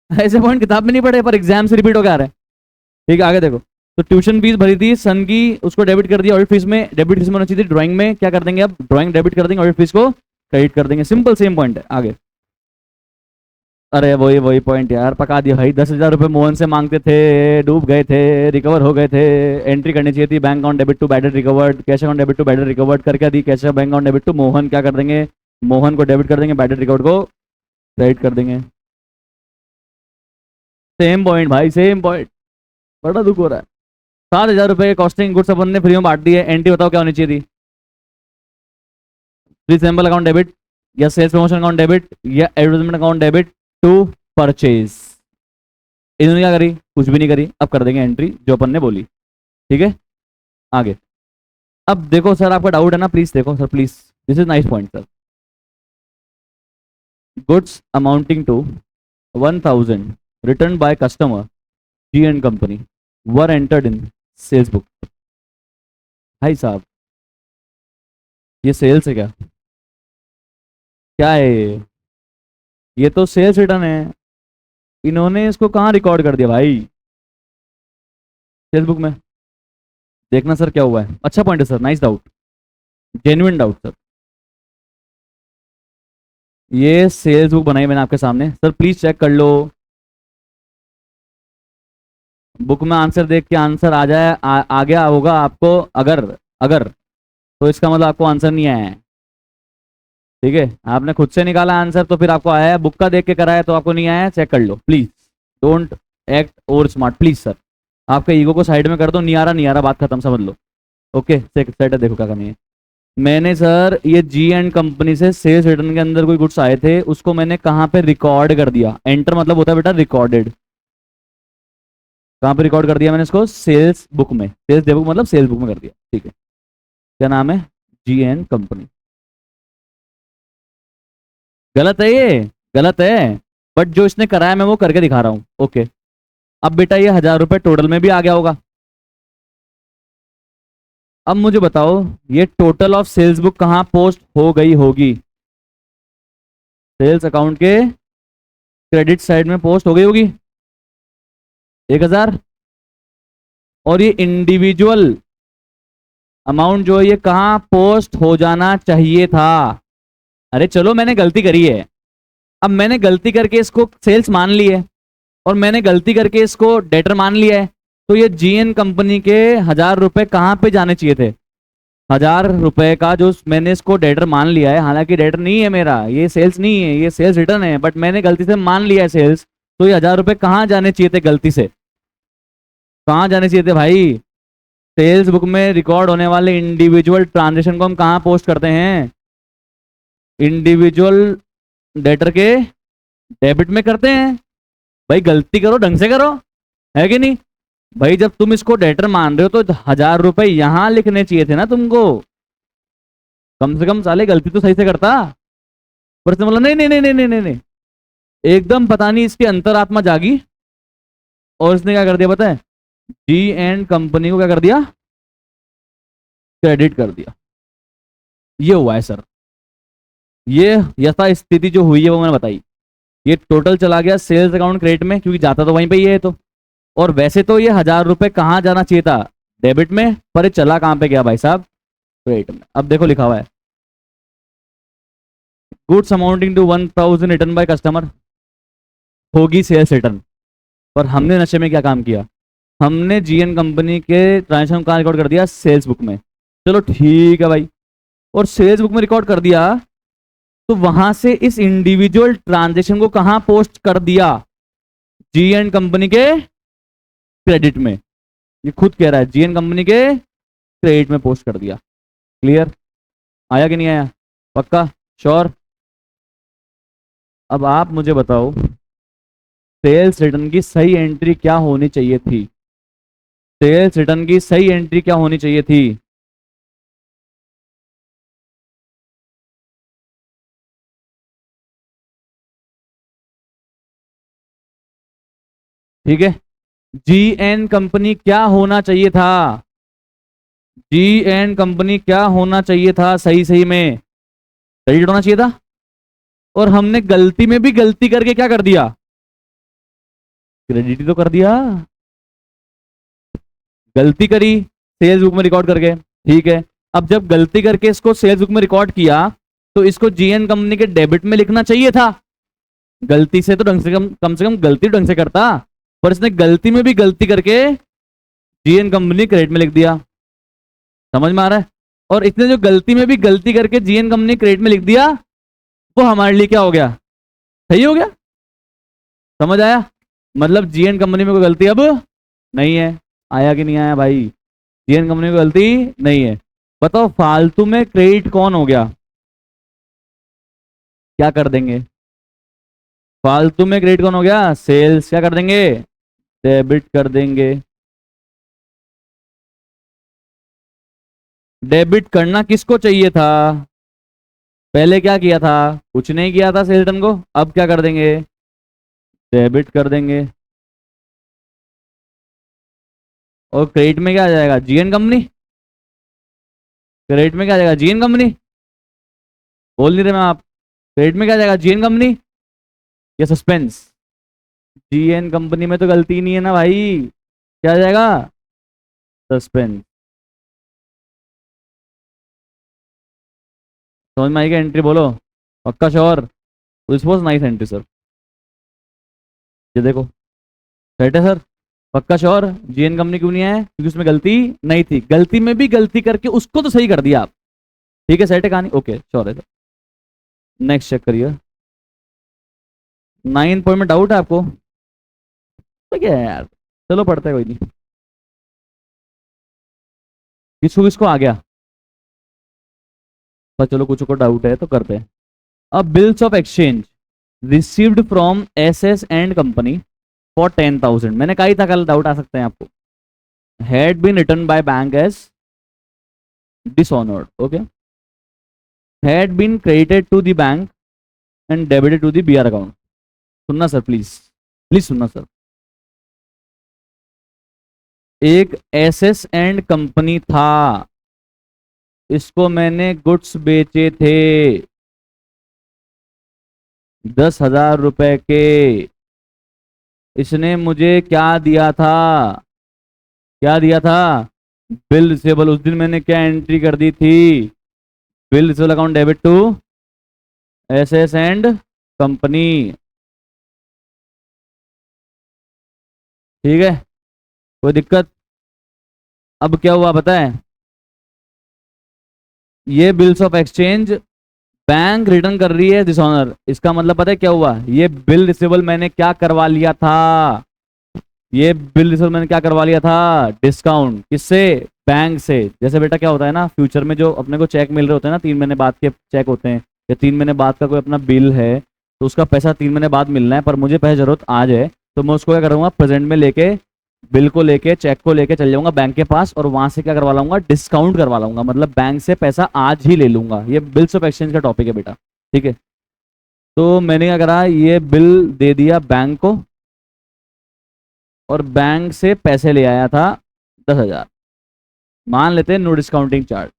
ऐसे पॉइंट किताब में नहीं पढ़े पर एग्जाम से रिपीट होकर आ रहे हैं। ठीक है आगे देखो। तो ट्यूशन फीस भरी थी सन की, उसको डेबिट कर दिया ऑडिट फीस में, डेबिट फीस में होना चाहिए थी ड्राइंग में, क्या कर देंगे अब, ड्राइंग डेबिट कर देंगे, ऑडिट फीस को क्रेडिट कर देंगे, सिंपल सेम पॉइंट है। आगे, अरे वही वही पॉइंट यार, पका दिया भाई। 10,000 रुपये मोहन से मांगते थे, डूब गए थे, रिकवर हो गए थे, एंट्री करनी चाहिए थी bank account debit to bad recovered, cash account debit to bad recovered कर क्या दी, cash bank account debit to Mohan, क्या कर देंगे, मोहन को डेबिट कर देंगे, बैड रिकवर्ड को क्रेडिट कर देंगे। सेम पॉइंट भाई, सेम पॉइंट। बड़ा दुख हो रहा है। 7,000 रुपये कॉस्टिंग गुड्स अपन ने फ्री में बांट दिए, एंट्री बताओ क्या होनी चाहिए थी, फ्री सैंपल अकाउंट डेबिट या सेल्स प्रमोशन अकाउंट डेबिट या advertisement account debit to purchase. इन्होंने क्या करी, कुछ भी नहीं करी। अब कर देंगे एंट्री जो अपन ने बोली। ठीक है आगे। अब देखो सर, आपका डाउट है ना, प्लीज देखो sir please, this is nice point sir. Goods amounting to 1,000 return by customer G and company were entered in sales book. भाई साहब ये सेल्स है क्या, क्या है ये तो सेल्स रिटर्न है। इन्होंने इसको कहाँ रिकॉर्ड कर दिया भाई, सेल्स बुक में। देखना सर क्या हुआ है। अच्छा पॉइंट है sir, nice doubt, genuine doubt sir. ये सेल्स बुक बनाई मैंने आपके सामने सर, प्लीज चेक कर लो। बुक में आंसर देख के आंसर आ जाए, आ गया होगा आपको। अगर अगर तो इसका मतलब आपको आंसर नहीं आया है। ठीक है, आपने खुद से निकाला आंसर तो फिर आपको आया है, बुक का देख के कराया तो आपको नहीं आया है, चेक कर लो please. Don't act over smart please sir. आपके ईगो को साइड में कर दो, नहीं आ रहा नहीं आ रहा, बात खत्म, समझ लो। ओके सेट है, देखो क्या कमी है। मैंने सर ये जी एंड कंपनी से सेल्स रिटर्न के अंदर कोई गुड्स आए थे, उसको मैंने कहाँ पे रिकॉर्ड कर दिया। एंटर मतलब होता है बेटा रिकॉर्डेड। कहाँ पे रिकॉर्ड कर दिया मैंने इसको, सेल्स बुक में। सेल्स बुक मतलब सेल्स बुक में कर दिया। ठीक है, क्या नाम है, जी एंड कंपनी। गलत है ये, गलत है, बट जो इसने कराया मैं वो करके दिखा रहा हूँ। ओके, अब बेटा ये 1,000 रुपये टोटल में भी आ गया होगा। अब मुझे बताओ ये टोटल ऑफ सेल्स बुक कहाँ पोस्ट हो गई होगी, सेल्स अकाउंट के क्रेडिट साइड में पोस्ट हो गई होगी 1,000। और ये इंडिविजुअल अमाउंट जो है ये कहाँ पोस्ट हो जाना चाहिए था। अरे चलो मैंने गलती करी है, अब मैंने गलती करके इसको सेल्स मान ली है और मैंने गलती करके इसको डेटर मान लिया है, तो ये जीएन कंपनी के 1,000 रुपये कहाँ पे जाने चाहिए थे। 1,000 रुपये का जो मैंने इसको डेटर मान लिया है, हालांकि डेटर नहीं है मेरा, ये सेल्स नहीं है, ये सेल्स रिटर्न है, बट मैंने गलती से मान लिया है सेल्स, तो ये 1,000 रुपये कहाँ जाने चाहिए थे गलती से, कहाँ जाने चाहिए थे भाई। सेल्स बुक में रिकॉर्ड होने वाले इंडिविजुअल ट्रांजेक्शन को हम कहाँ पोस्ट करते हैं, इंडिविजुअल डेटर के डेबिट में करते हैं। भाई गलती करो ढंग से करो, है कि नहीं भाई। जब तुम इसको डेटर मान रहे हो तो 1,000 रुपये यहां लिखने चाहिए थे ना तुमको, कम से कम साले गलती तो सही से करता। पर इसने बोला नहीं नहीं नहीं नहीं नहीं नहीं नहीं, एकदम पता नहीं इसकी अंतरात्मा जागी और इसने क्या कर दिया पता है, जी एंड कंपनी को क्या कर दिया, क्रेडिट कर दिया। ये हुआ है सर, ये यथा स्थिति जो हुई है वो मैंने बताई। ये टोटल चला गया सेल्स अकाउंट क्रेडिट में, क्योंकि जाता तो वहीं पे ही है तो। और वैसे तो ये 1,000 रुपये कहाँ जाना चाहिए था, डेबिट में, पर ये चला कहाँ पे गया भाई साहब, क्रेडिट में। अब देखो लिखा हुआ है goods amounting to 1,000 return by customer, होगी सेल्स रिटर्न। पर हमने नशे में क्या काम किया, हमने जीएन कंपनी के ट्रांजेक्शन कहाँ रिकॉर्ड कर दिया, सेल्स बुक में। चलो ठीक है भाई, और सेल्स बुक में रिकॉर्ड कर दिया तो वहां से इस इंडिविजुअल ट्रांजेक्शन को कहां पोस्ट कर दिया, जीएन कंपनी के क्रेडिट में। ये खुद कह रहा है जीएन कंपनी के क्रेडिट में पोस्ट कर दिया। क्लियर, आया कि नहीं आया, पक्का श्योर। अब आप मुझे बताओ सेल्स रिटर्न की सही एंट्री क्या होनी चाहिए थी, सेल्स रिटर्न की सही एंट्री क्या होनी चाहिए थी। ठीक है, जी एन कंपनी क्या होना चाहिए था, जी एन कंपनी क्या होना चाहिए था, सही सही में क्रेडिट होना चाहिए था। और हमने गलती में भी गलती करके क्या कर दिया, क्रेडिट ही तो कर दिया। गलती करी सेल्स बुक में रिकॉर्ड करके, ठीक है। अब जब गलती करके इसको सेल्स बुक में रिकॉर्ड किया तो इसको जीएन कंपनी के डेबिट में लिखना चाहिए था। गलती से तो ढंग से कम से कम गलती ढंग से करता, पर इसने गलती में भी गलती करके जीएन कंपनी क्रेडिट में लिख दिया। समझ में आ रहा है? और इसने जो गलती में भी गलती करके जीएन कंपनी क्रेडिट में लिख दिया, वो हमारे लिए क्या हो गया, सही हो गया। समझ आया? मतलब जीएन कंपनी में कोई गलती अब नहीं है। आया कि नहीं आया भाई? जीएन कंपनी में गलती नहीं है। बताओ फालतू में क्रेडिट कौन हो गया, क्या कर देंगे? फालतू में क्रेडिट कौन हो गया? सेल्स। क्या कर देंगे? डेबिट कर देंगे। डेबिट करना किसको चाहिए था? पहले क्या किया था? कुछ नहीं किया था सेल्टन को। अब क्या कर देंगे? डेबिट कर देंगे। और क्रेडिट में क्या आ जाएगा? GN company. क्रेडिट में क्या आ जाएगा? GN company. बोल नहीं रहे मैं आप? क्रेडिट में क्या आ जाएगा? जीएन कंपनी या सस्पेंस? जीएन कंपनी में तो गलती ही नहीं है ना भाई, क्या आ जाएगा? सस्पेंस। समझ में आई क्या एंट्री? बोलो पक्का sure? This was nice entry sir. ये देखो सेट है सर। पक्का श्योर? जीएन कंपनी क्यों नहीं है? क्योंकि उसमें गलती नहीं थी। गलती में भी गलती करके उसको तो सही कर दिया आप। ठीक है, सेट है कहानी। ओके श्योर है सर। नेक्स्ट चेक करिए। 9 पॉइंट में डाउट है आपको तो क्या है यार, चलो पढ़ते हैं, कोई नहीं। किसको किसको आ गया? पर चलो कुछ को डाउट है तो करते हैं। अब bills of exchange received from S S and company for 10,000। मैंने कहा ही था कल डाउट आ सकते हैं आपको। Had been return by bank as dishonoured. Okay. Had been credited to the bank and debited to the BR account. सुनना सर प्लीज, प्लीज सुनना सर। एक एस एस एंड कंपनी था, इसको मैंने गुड्स बेचे थे 10,000 रुपए के। इसने मुझे क्या दिया था? क्या दिया था? Bill receivable. उस दिन मैंने क्या एंट्री कर दी थी? Bill receivable account debit to S S and company. ठीक है, कोई दिक्कत? अब क्या हुआ पता है? ये bills of exchange bank return कर रही है डिसऑनर। इसका मतलब पता है क्या हुआ? ये बिल रिसीवेबल मैंने क्या करवा लिया था? ये बिल रिसीवेबल मैंने क्या करवा लिया था? डिस्काउंट। किससे? बैंक से। जैसे बेटा क्या होता है ना, फ्यूचर में जो अपने को चेक मिल रहे होते हैं ना, 3 महीने बाद के चेक होते हैं, या 3 महीने बाद का कोई अपना बिल है, तो उसका पैसा 3 महीने बाद मिलना है, पर मुझे पैसे जरूरत आज है, तो मैं उसको क्या करूंगा, प्रेजेंट में लेके बिल को लेके चेक को लेके चल जाऊंगा बैंक के पास, और वहां से क्या करवा लाऊंगा? डिस्काउंट करवा लाऊंगा। मतलब बैंक से पैसा आज ही ले लूंगा। ये बिल्स ऑफ एक्सचेंज का टॉपिक है बेटा। ठीक है, तो मैंने क्या करा, ये बिल दे दिया बैंक को, और बैंक से पैसे ले आया था 10,000। मान लेते हैं नो डिस्काउंटिंग चार्ज।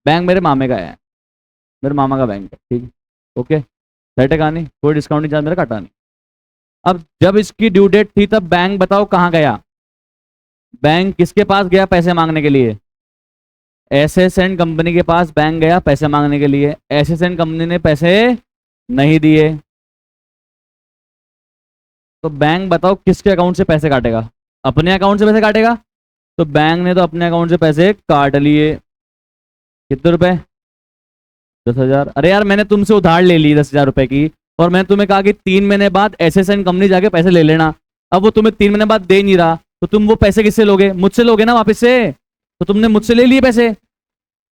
बैंक मेरे मामे का है, मेरे मामा का बैंक है। ठीक है, ओके, सेट है कहानी। कोई डिस्काउंटिंग चार्ज मेरा कटा नहीं। अब जब इसकी ड्यू डेट थी, तब बैंक बताओ कहाँ गया? बैंक किसके पास गया पैसे मांगने के लिए? एस एस एंड कंपनी के पास बैंक गया पैसे मांगने के लिए। एस एस एंड कंपनी ने पैसे नहीं दिए, तो बैंक बताओ किसके अकाउंट से पैसे काटेगा? अपने अकाउंट से पैसे काटेगा। तो बैंक ने तो अपने अकाउंट से पैसे काट लिए। कितने रुपए? 10,000। अरे यार मैंने तुमसे उधार ले ली 10,000 रुपए की, और मैंने तुम्हें कहा कि 3 महीने बाद एस एस एंड कंपनी जाके पैसे ले लेना। अब वो तुम्हें 3 महीने बाद दे नहीं रहा, तो तुम वो पैसे किससे लोगे? मुझसे लोगे ना वापस से। तो तुमने मुझसे ले लिए पैसे,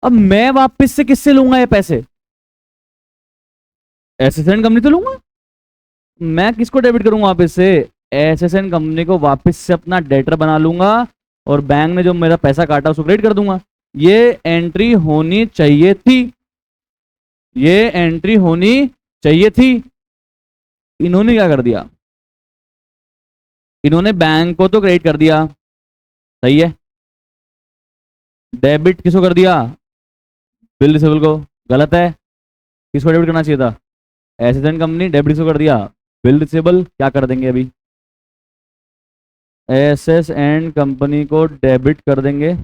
अब मैं वापस से किससे लूंगा ये पैसे? एस एस एंड कंपनी तो लूंगा। मैं किसको डेबिट करूंगा वापस से? एस एस एंड कंपनी को वापस से अपना डेटर बना लूंगा, और बैंक ने जो मेरा पैसा काटा उसको क्रेडिट कर दूंगा। ये एंट्री होनी चाहिए थी, ये एंट्री होनी चाहिए थी। इन्होंने क्या कर दिया? इन्होंने बैंक को तो क्रेडिट कर दिया, सही है। डेबिट किसको कर दिया? बिल रिसीवेबल को। गलत है, किसको डेबिट करना चाहिए था? एसेसन कंपनी डेबिट को कर दिया, बिल रिसीवेबल क्या कर देंगे अभी, एसएस एंड कंपनी को डेबिट कर देंगे,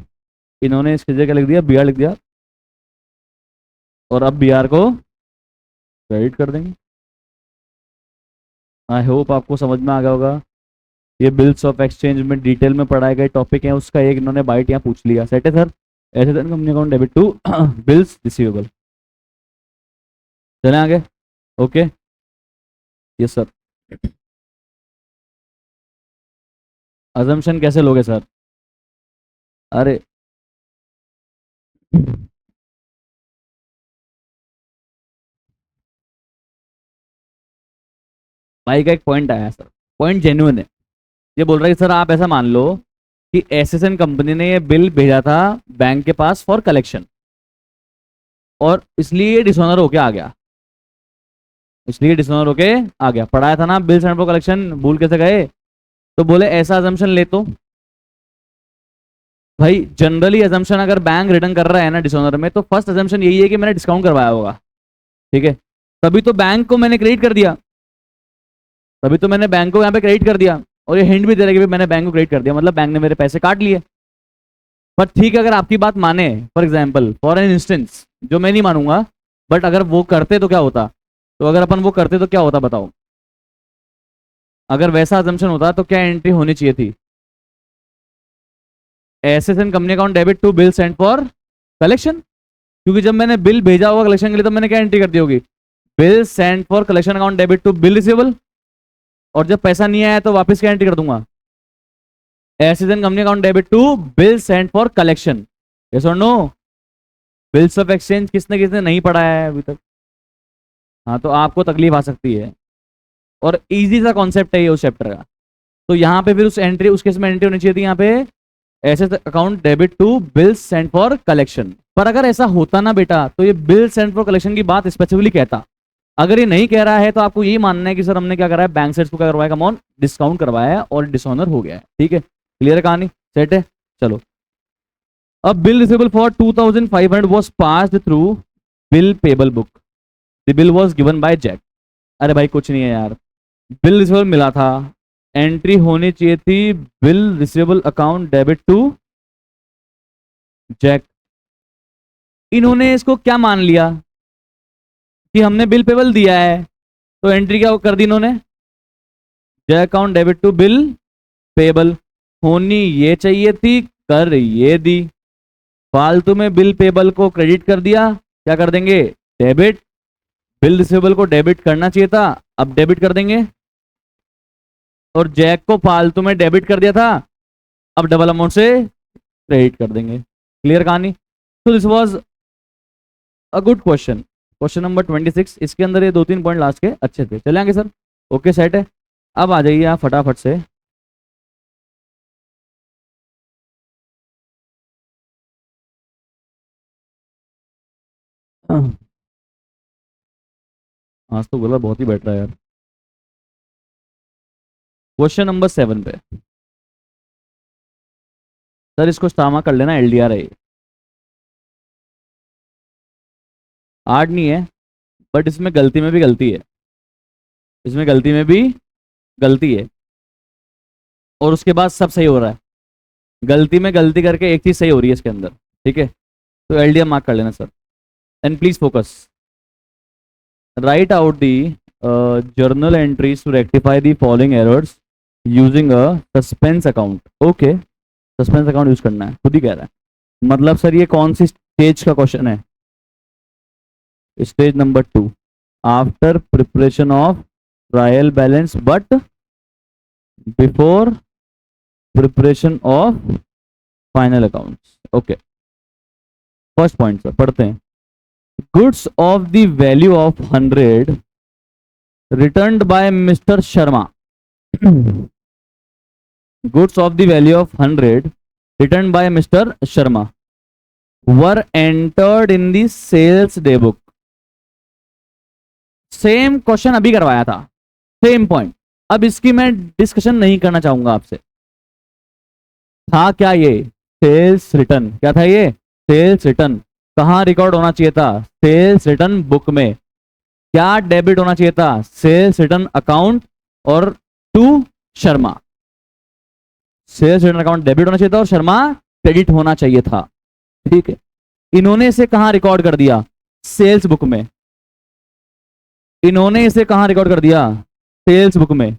इन्होंने इसकी जगह लिख दिया बीआर लिख दिया, और अब बीआर को क्रेडिट कर देंगे। आई होप आपको समझ में आ गया होगा। ये बिल्स ऑफ एक्सचेंज में डिटेल में पढ़ाए गए टॉपिक हैं, उसका एक इन्होंने बाइट यहाँ पूछ लिया। सेट है sir, asset and company account debit to bills receivable. चलें आगे। Okay, yes sir. अजम्पशन कैसे लोगे सर? अरे भाई का एक पॉइंट आया सर, पॉइंट जेन्युइन है। ये बोल रहा है कि सर आप ऐसा मान लो कि एसएसएन कंपनी ने ये बिल भेजा था बैंक के पास फॉर कलेक्शन, और इसलिए डिसऑनर होके आ गया, इसलिए डिसऑनर होके आ गया। पढ़ाया था ना बिल सेंड फॉर कलेक्शन, भूल कैसे गए? तो बोले ऐसा अजम्पशन ले तो भाई जनरली अजम्पशन अगर बैंक रिटर्न कर रहा है ना डिसऑनर में, तो फर्स्ट अजम्पशन यही है कि मैंने डिस्काउंट करवाया होगा, ठीक है। तभी तो बैंक को मैंने क्रेडिट कर दिया, तभी तो मैंने बैंक को यहाँ पे क्रेडिट कर दिया, और ये हिंट भी दे रहा है कि मैंने बैंक को क्रेडिट कर दिया, मतलब बैंक ने मेरे पैसे काट लिए। पर ठीक है, अगर आपकी बात माने, for example for an instance, जो मैं नहीं मानूंगा, बट अगर वो करते तो क्या होता, तो अगर अपन वो करते तो क्या होता बताओ? अगर वैसा अजम्पशन होता तो क्या एंट्री होनी चाहिए थी? एसेसन company account debit to bill send for collection, क्योंकि जब मैंने बिल भेजा होगा कलेक्शन के लिए, तो मैंने क्या एंट्री कर दी होगी, bill send for collection account debit to bill receivable. और जब पैसा नहीं आया तो वापस क्या एंट्री कर दूंगा, एसेसन company account debit to bill send for collection. Yes और नो? बिल्स ऑफ एक्सचेंज किसने किसने नहीं पढ़ा है अभी तक? हाँ, तो आपको तकलीफ आ सकती है, और इजी सा कॉन्सेप्ट है ये उस चैप्टर का। तो यहाँ पे फिर उस एंट्री, उस केस में एंट्री होनी चाहिए थी यहाँ पे, asset account debit to bills send for collection. पर अगर ऐसा होता ना बेटा, तो ये बिल सेंड फॉर कलेक्शन की बात स्पेसिफिकली कहता। अगर ये नहीं कह रहा है तो आपको यही मानना है कि सर हमने क्या करा है, बैंक सेट्स को क्या करवाया, कम ऑन डिस्काउंट करवाया है और डिसऑनर हो गया है। ठीक है, क्लियर है कहानी? सेट है? चलो, अब bill receivable for 2500 was passed through bill payable book, the bill was given by Jack. अरे भाई कुछ नहीं है यार, बिल रिसीवेबल मिला था, एंट्री होनी चाहिए थी bill receivable account debit to Jack. इन्होंने इसको क्या मान लिया कि हमने बिल पेबल दिया है, तो एंट्री क्या कर दी इन्होंने, Jack account debit to bill payable. होनी ये चाहिए थी, कर ये दी, फालतू में बिल पेबल को क्रेडिट कर दिया, क्या कर देंगे, डेबिट। बिल रिसीवेबल को डेबिट करना चाहिए था, अब डेबिट कर देंगे, और जैक को फालतू में डेबिट कर दिया था, अब डबल अमाउंट से क्रेडिट कर देंगे। क्लियर कहानी? तो this was a good question, question number 26। इसके अंदर ये 2-3 पॉइंट लास्ट के अच्छे थे। चलेंगे सर? ओके, सेट है। अब आ जाइए आप फटाफट से, आज तो बोला बहुत ही बैठ रहा है यार। क्वेश्चन नंबर 7 पे सर, इसको स्टामा कर लेना, एलडीआर है, हार्ड नहीं है, बट इसमें गलती में भी गलती है, इसमें गलती में भी गलती है, और उसके बाद सब सही हो रहा है। गलती में गलती करके एक चीज सही हो रही है इसके अंदर, ठीक है। तो एलडीआर मार्क कर लेना sir, and please focus. Right out the journal entries to rectify the following errors using a suspense account। Okay, suspense account use करना है, खुद ही कह रहा है। मतलब सर ये कौन सी स्टेज का क्वेश्चन है? Stage number 2, after preparation of trial balance but before preparation of final accounts. Okay, first point sir पढ़ते हैं। Goods of the value of 100 returned by Mr. Sharma। goods of the value of 100 returned by Mr. Sharma were entered in the sales day book। Same question अभी करवाया था, सेम पॉइंट। अब इसकी मैं डिस्कशन नहीं करना चाहूंगा आपसे। था क्या ये, सेल्स रिटर्न। क्या था ये, सेल्स रिटर्न। कहां रिकॉर्ड होना चाहिए था, सेल्स रिटर्न बुक में। क्या डेबिट होना चाहिए था? सेल्स रिटर्न अकाउंट और to Sharma. Sales return account debit होना चाहिए था और शर्मा क्रेडिट होना चाहिए था। ठीक है, इन्होंने इसे कहां रिकॉर्ड कर दिया? सेल्स बुक में। इन्होंने इसे कहां रिकॉर्ड कर दिया? सेल्स बुक में।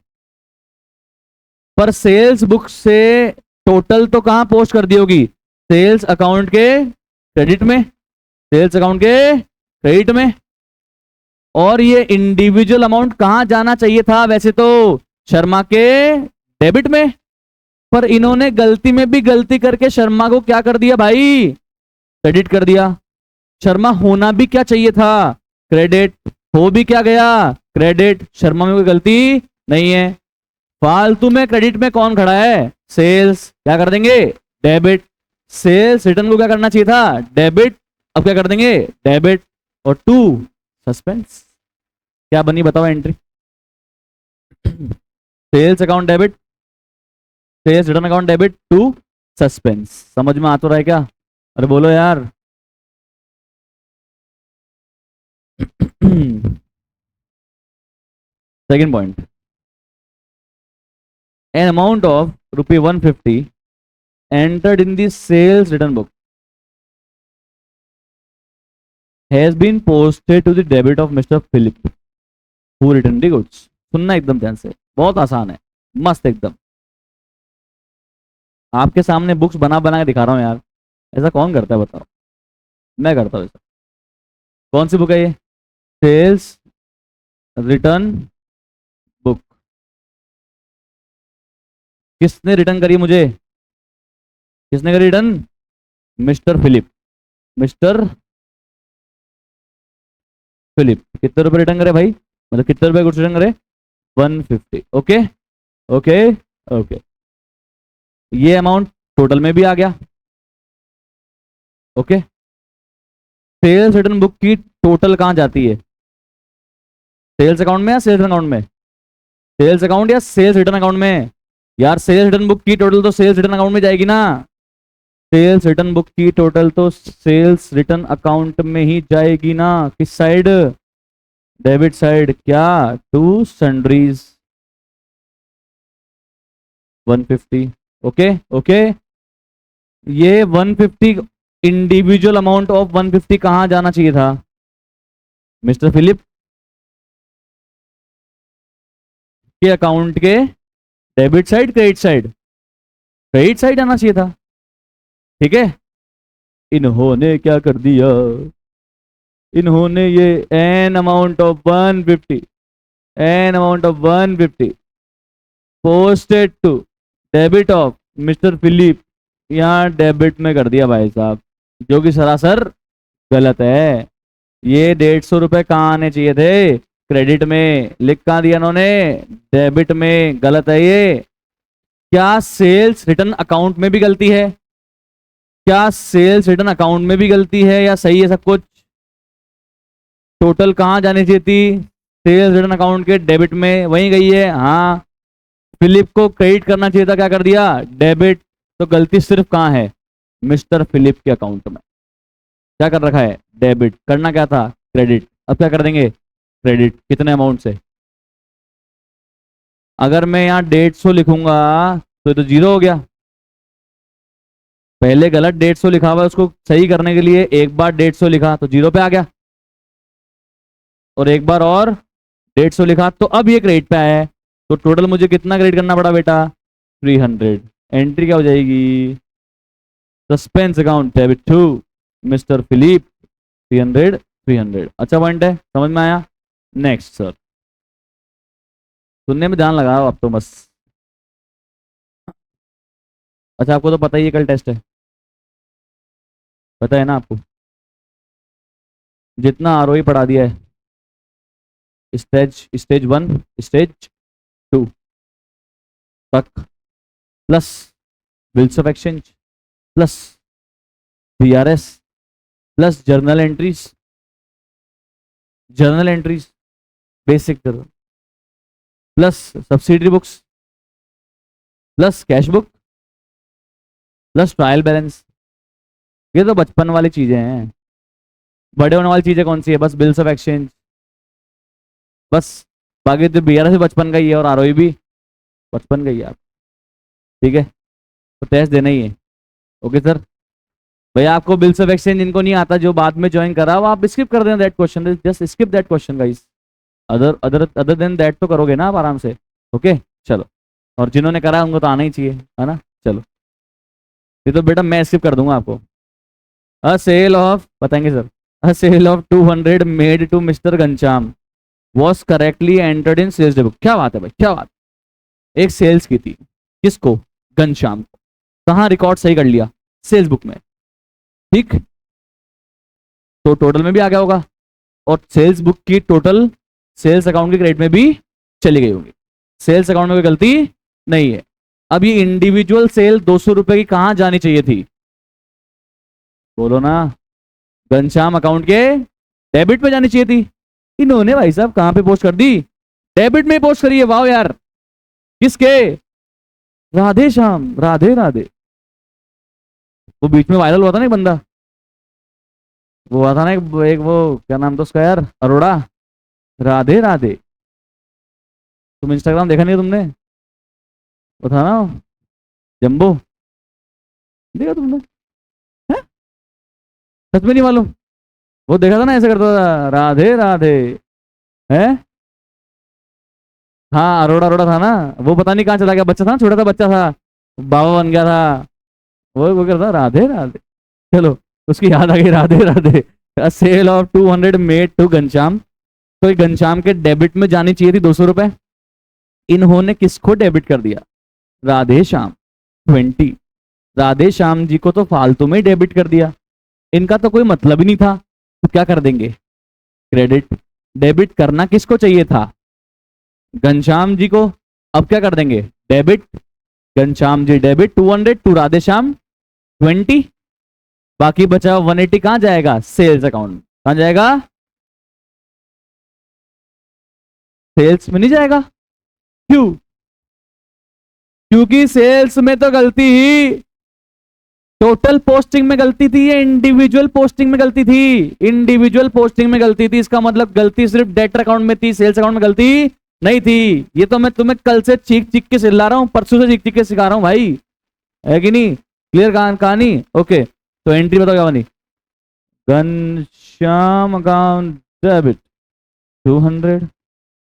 पर सेल्स बुक से टोटल तो कहां पोस्ट कर दी होगी? सेल्स अकाउंट के क्रेडिट में, सेल्स अकाउंट के क्रेडिट में। और ये इंडिविजुअल अमाउंट कहां जाना चाहिए था वैसे तो? शर्मा के डेबिट में। पर इन्होंने गलती में भी गलती करके शर्मा को क्या कर दिया भाई? क्रेडिट कर दिया। शर्मा होना भी क्या चाहिए था? क्रेडिट। हो भी क्या गया? क्रेडिट। शर्मा में कोई गलती नहीं है। फालतू में क्रेडिट में कौन खड़ा है? सेल्स। क्या कर देंगे? डेबिट। सेल्स रिटर्न को क्या करना चाहिए था? डेबिट। अब क्या कर देंगे? डेबिट। और टू सस्पेंस। क्या बनी बताओ entry? Sales account debit, sales return account debit to suspense. समझ में आ तो रहा है क्या? अरे बोलो यार। Second point, an amount of rupee 150 entered in the sales return book has been posted to the debit of Mr. Philip who returned the goods। सुनना एकदम ध्यान से, बहुत आसान है, मस्त एकदम। आपके सामने बुक्स बना बना के दिखा रहा हूँ यार, ऐसा कौन करता है बताओ? मैं करता हूँ ऐसा। कौन सी बुक है ये? Sales return book. किसने रिटर्न करी मुझे? किसने करी return? Mister Philip. Mister Philip कितने रुपए रिटर्न करे भाई? मतलब कितने रुपए गुड्स रिटर्न करे? 150। ओके ओके ओके, ये अमाउंट टोटल में भी आ गया। ओके, सेल्स रिटर्न बुक की टोटल कहां जाती है? सेल्स अकाउंट में या सेल्स अकाउंट में? सेल्स अकाउंट या सेल्स रिटर्न अकाउंट में? यार सेल्स रिटर्न बुक की टोटल तो सेल्स रिटर्न अकाउंट में जाएगी ना। सेल्स रिटर्न बुक की टोटल तो सेल्स रिटर्न अकाउंट में ही जाएगी ना। किस साइड? Debit side. क्या? To sundries 150। ओके ओके, ये 150 इंडिविजुअल अमाउंट ऑफ 150 कहां जाना चाहिए था? मिस्टर फिलिप के अकाउंट के debit side, credit side? Credit side आना चाहिए था। ठीक है, इन्होंने क्या कर दिया? इन्होंने ये an amount of 150, an amount of 150 posted to debit of mister Philip, यहाँ डेबिट में कर दिया भाई साहब, जो कि सरासर गलत है। ये 150 रुपए कहाँ आने चाहिए थे? क्रेडिट में। लिख कहाँ दिया इन्होंने? डेबिट में। गलत है ये। क्या सेल्स रिटर्न अकाउंट में भी गलती है? क्या सेल्स रिटर्न अकाउंट में भी गलती है या सही है सब कुछ? टोटल कहां जानी चाहिए थी? सेल्स रिटर्न अकाउंट के डेबिट में, वहीं गई है। हाँ, फिलिप को क्रेडिट करना चाहिए था, क्या कर दिया? डेबिट। तो गलती सिर्फ कहां है? मिस्टर फिलिप के अकाउंट में। क्या कर रखा है? डेबिट। करना क्या था? क्रेडिट। अब क्या कर देंगे? क्रेडिट। कितने अमाउंट से? अगर मैं यहाँ 150 लिखूंगा तो ये तो जीरो हो गया। पहले गलत 150 लिखा हुआ है, उसको सही करने के लिए एक बार 150 लिखा तो जीरो पे आ गया, और एक बार और 150 लिखा तो अब ये क्रेडिट पे आया है। तो टोटल मुझे कितना क्रेडिट करना पड़ा बेटा? 300। एंट्री क्या हो जाएगी? Suspense account debit to mister Philip 300 300। अच्छा पॉइंट है, समझ में आया? नेक्स्ट सर, सुनने में ध्यान लगाओ अब तो बस। अच्छा आपको तो पता ही है कल टेस्ट है, पता है ना आपको? जितना आरओई पढ़ा दिया है, स्टेज 1 स्टेज 2 तक, plus bills of exchange, plus BRS, plus journal entries, journal entries basic journal, plus subsidiary books, plus cash book, plus trial balance. ये तो बचपन वाली चीजें हैं। बड़े होने वाली चीजें कौन सी है? बस बिल्स ऑफ एक्सचेंज, बस। बाकी तो BRS भी 55 का ही है और ROE भी 55 का ही है आप। ठीक है, तो टेस्ट देना ही है। Okay sir. भैया आपको बिल्स ऑफ एक्सचेंज जिनको नहीं आता, जो बाद में ज्वाइन करा, वो आप स्किप कर देना that question, just skip that question guys. Other other other than that तो करोगे ना आप आराम से। ओके चलो। और जिन्होंने करा उनको तो आना ही चाहिए, है ना। चलो, ये तो बेटा मैं स्किप कर दूंगा आपको। अ सेल ऑफ, बताएंगे sir. A sale of 200 made to mister Ghanshyam was correctly entered in sales book. क्या बात है भाई, क्या बात। एक सेल्स की थी, किसको? घनश्याम को। कहाँ रिकॉर्ड सही कर लिया? सेल्स बुक में। ठीक, तो टोटल में भी आ गया होगा, और सेल्स बुक की टोटल सेल्स अकाउंट के क्रेडिट में भी चली गई होगी। सेल्स अकाउंट में कोई गलती नहीं है। अब ये इंडिविजुअल सेल 200 रुपए की कहां जानी चाहिए थी? बोलो ना। घनश्याम अकाउंट के डेबिट में जानी चाहिए थी। इन्होंने भाई साहब कहां पे पोस्ट कर दी? डेबिट में पोस्ट करी है। वाह यार। किसके? राधे श्याम, राधे राधे। वो बीच में वायरल हुआ था ना एक बंदा, वो हुआ था ना एक वो क्या नाम था उसका यार, अरोड़ा। राधे राधे। तुम इंस्टाग्राम देखा नहीं तुमने? वो था ना जम्बो, देखा तुमने? हैं? सच में नहीं मालूम? वो देखा था ना, ऐसे करता था राधे राधे। है, हाँ अरोड़ा, अरोड़ा था ना। वो पता नहीं कहाँ चला गया, बच्चा था ना, छोटा सा बच्चा था, बाबा बन गया था। वो करता राधे राधे। चलो, उसकी याद आ गई, Radhe Radhe. Sale of 200 made to Ghanshyam. तो घनश्याम के डेबिट में जानी चाहिए थी 200 रुपए। इन्होंने किसको डेबिट कर दिया? राधे श्याम 20। राधे श्याम जी को तो फालतू में डेबिट कर दिया, इनका तो कोई मतलब ही नहीं था। तो क्या कर देंगे? क्रेडिट। डेबिट करना किसको चाहिए था? घनश्याम जी को। अब क्या कर देंगे? Debit. Ghanshyam ji debit 200 to Radhe Shyam 20। बाकी बचा 180 कहां जाएगा? Sales account. कहां जाएगा? सेल्स में नहीं जाएगा। क्यों? क्योंकि सेल्स में तो गलती ही टोटल पोस्टिंग में गलती थी या इंडिविजुअल पोस्टिंग में गलती थी? इंडिविजुअल पोस्टिंग में गलती थी। इसका मतलब गलती सिर्फ डेटर अकाउंट में थी, सेल्स अकाउंट में गलती नहीं थी। ये तो मैं तुम्हें कल से चीख चीख के सिला रहा हूं, परसों से चीख चीख के सिखा रहा हूं भाई, है कि नहीं? क्लियर कहानी? ओके, तो एंट्री बताओ क्या बनी? घनश्याम अकाउंट डेबिट 200,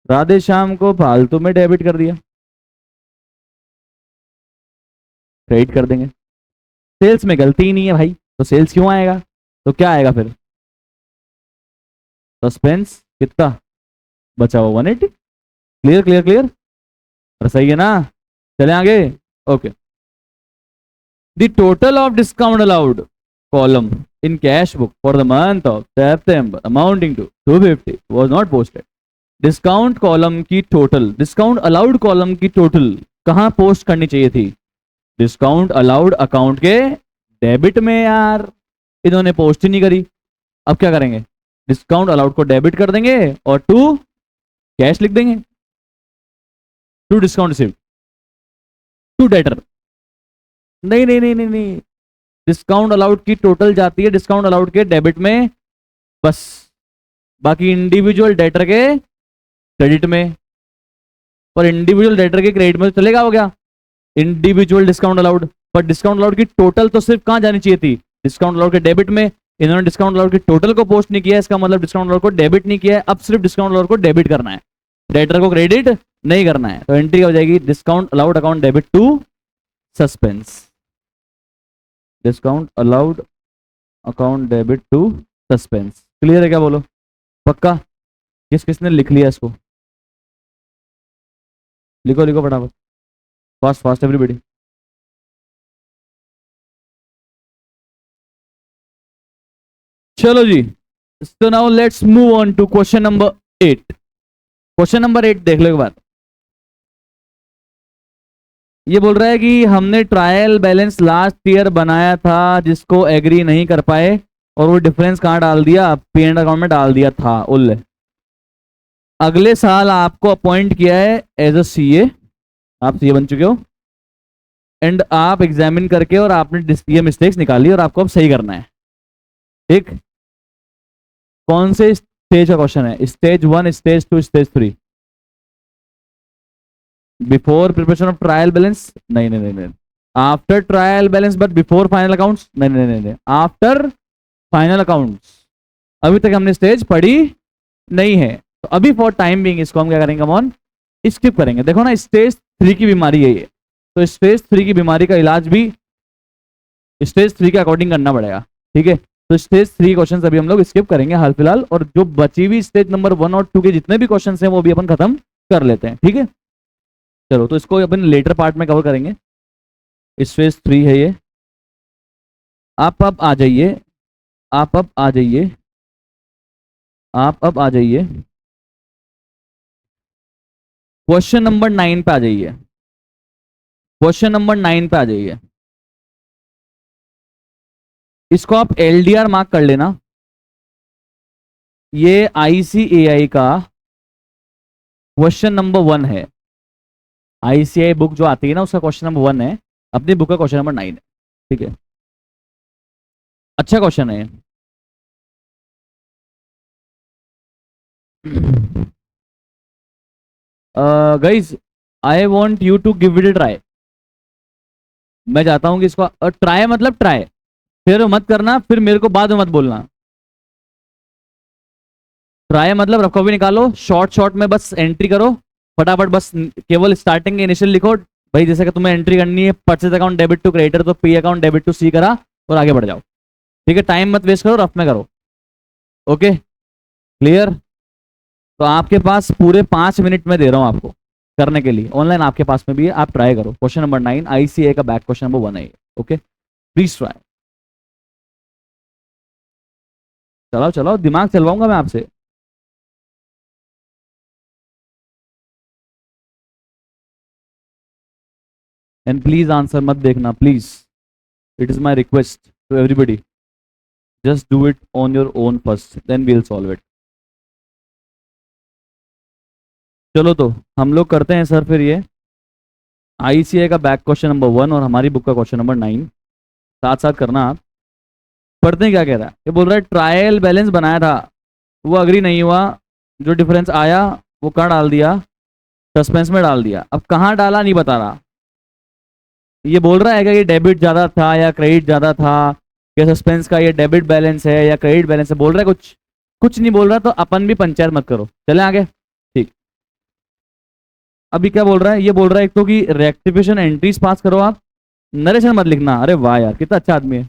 राधे श्याम को फालतू में डेबिट कर दिया, क्रेडिट कर देंगे। सेल्स में गलती ही नहीं है भाई, तो सेल्स क्यों आएगा? तो क्या आएगा फिर? सस्पेंस। कितना बचा हुआ? 180। क्लियर क्लियर क्लियर, और सही है ना? चले आगे। Okay. The total of discount allowed column in cash book for the month of September amounting to 250 was not posted. Discount column की टोटल, डिस्काउंट अलाउड कॉलम की टोटल कहां पोस्ट करनी चाहिए थी? डिस्काउंट अलाउड अकाउंट के डेबिट में यार, इन्होंने पोस्ट ही नहीं करी। अब क्या करेंगे? डिस्काउंट अलाउड को डेबिट कर देंगे और टू कैश लिख देंगे, to discount received to debtor. नहीं नहीं नहीं नहीं नहीं, डिस्काउंट अलाउड की टोटल जाती है डिस्काउंट अलाउड के डेबिट में बस, बाकी इंडिविजुअल डेटर के क्रेडिट में। पर इंडिविजुअल डेटर के क्रेडिट में तो चलेगा, हो गया इंडिविजुअल डिस्काउंट अलाउड। पर डिस्काउंट अलाउड की टोटल तो सिर्फ कहां जानी चाहिए थी? डिस्काउंट अलाउड के डेबिट में। इन्होंने डिस्काउंट अलाउड की टोटल को पोस्ट नहीं किया, इसका मतलब डिस्काउंट अलाउड को डेबिट नहीं किया है। अब सिर्फ डिस्काउंट अलाउड को डेबिट करना है, डेटर को क्रेडिट नहीं करना है। तो एंट्री हो जाएगी discount allowed account debit to suspense. Discount allowed account debit to suspense. Clear है क्या? बोलो पक्का? किसने लिख लिया इसको? लिखो लिखो फटाफट, फास्ट फास्ट एवरीबॉडी। चलो जी, so now let's move on to question number 8। Question number 8 देख लो एक बार। ये बोल रहा है कि हमने ट्रायल बैलेंस लास्ट ईयर बनाया था जिसको एग्री नहीं कर पाए, और वो डिफरेंस कहाँ डाल दिया? पी एंड अकाउंट में डाल दिया था। उल्ले अगले साल आपको अपॉइंट किया है एज अ सीए, आप सीए बन चुके हो, एंड आप एग्जामिन करके और आपने ये मिस्टेक्स निकाली और आपको अब सही करना है। ठीक, कौन से स्टेज का क्वेश्चन है, stage 1, stage 2, stage 3। Before preparation of trial balance, नहीं नहीं नहीं नहीं। After trial balance but before final accounts, नहीं नहीं नहीं नहीं। आफ्टर फाइनल अकाउंट्स, अभी तक हमने स्टेज पढ़ी नहीं है, तो अभी फॉर टाइम बिंग इसको हम क्या करेंगे, कमॉन स्किप करेंगे। देखो ना, स्टेज 3 की बीमारी है ये, तो स्टेज 3 की बीमारी का इलाज भी स्टेज 3 के अकॉर्डिंग करना पड़ेगा, ठीक है। तो स्टेज 3 क्वेश्चन अभी हम लोग स्किप करेंगे हाल फिलहाल, और जो बची हुई स्टेज नंबर 1 और 2 के जितने भी क्वेश्चन हैं वो भी अपन खत्म कर लेते हैं, ठीक है। चलो, तो इसको अपन लेटर पार्ट में कवर करेंगे। स्टेज 3 है ये। आप अब आ जाइए, आप अब आ जाइए, आप अब आ जाइए, क्वेश्चन नंबर 9 पे आ जाइए, क्वेश्चन नंबर 9 पे आ जाइए। इसको आप एलडीआर मार्क कर लेना। ये आईसीएआई का क्वेश्चन नंबर 1 है। आईसीआई बुक जो आती है ना, उसका क्वेश्चन नंबर 1 है, अपनी बुक का क्वेश्चन नंबर 9 है, ठीक है। अच्छा क्वेश्चन है। Guys, I want you to give it a try. मैं चाहता हूं कि इसको ट्राई, मतलब ट्राई, फिर मत करना, फिर मेरे को बाद में मत बोलना। ट्राई मतलब रफ कॉपी निकालो, शॉर्ट शॉर्ट में बस एंट्री करो फटाफट, बस केवल स्टार्टिंग इनिशियल लिखो। भाई जैसे कि तुम्हें एंट्री करनी है purchase account debit to creditor, तो P account debit to C करा और आगे बढ़ जाओ, ठीक है। टाइम मत वेस्ट करो, रफ में करो। Okay, clear. तो आपके पास पूरे 5 मिनट में दे रहा हूं आपको करने के लिए, ऑनलाइन आपके पास में भी है, आप ट्राई करो। क्वेश्चन नंबर 9 आईसीए का बैक क्वेश्चन नंबर 1 है। Okay, please try. चलाओ चलाओ, दिमाग चलवाऊंगा मैं आपसे। एंड प्लीज आंसर मत देखना, please, it is my request to everybody, just do it on your own first, then we'll solve it. चलो, तो हम लोग करते हैं सर फिर ये आईसीए का बैक क्वेश्चन नंबर 1 और हमारी बुक का क्वेश्चन नंबर 9 साथ साथ करना आप। पढ़ते हैं क्या कह रहा है, ये बोल रहा है ट्रायल बैलेंस बनाया था, वो अग्री नहीं हुआ, जो डिफरेंस आया वो कहाँ डाल दिया, सस्पेंस में डाल दिया। अब कहाँ डाला नहीं बता रहा। ये बोल रहा है कि ये डेबिट ज्यादा था या क्रेडिट ज्यादा था, या सस्पेंस का ये डेबिट बैलेंस है या क्रेडिट बैलेंस है, बोल रहा है कुछ, कुछ नहीं बोल रहा, तो अपन भी पंचायत मत करो, चले आगे, ठीक। अभी क्या बोल रहा है, ये बोल रहा है एक तो कि रेक्टिफिकेशन एंट्रीज पास करो आप, नरेशन मत लिखना। अरे वाह यार, कितना अच्छा आदमी है।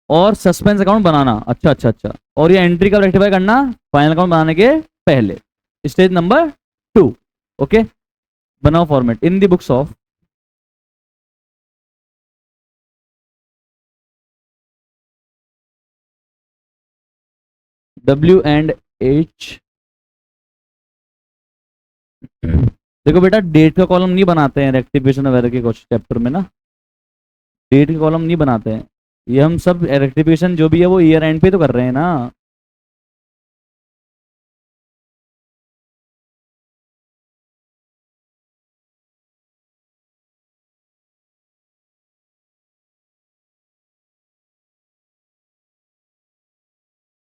और सस्पेंस अकाउंट बनाना, अच्छा अच्छा अच्छा, और ये एंट्री कब रेक्टिफाई करना, फाइनल अकाउंट बनाने के पहले, स्टेज नंबर 2। ओके, बनाओ format in the books of W&H। देखो बेटा, डेट का कॉलम नहीं बनाते हैं रेक्टिफिकेशन वगैरह के कुछ चैप्टर में ना, डेट के कॉलम नहीं बनाते हैं। ये हम सब रेक्टिफिकेशन जो भी है वो ईयर एंड पे तो कर रहे हैं ना।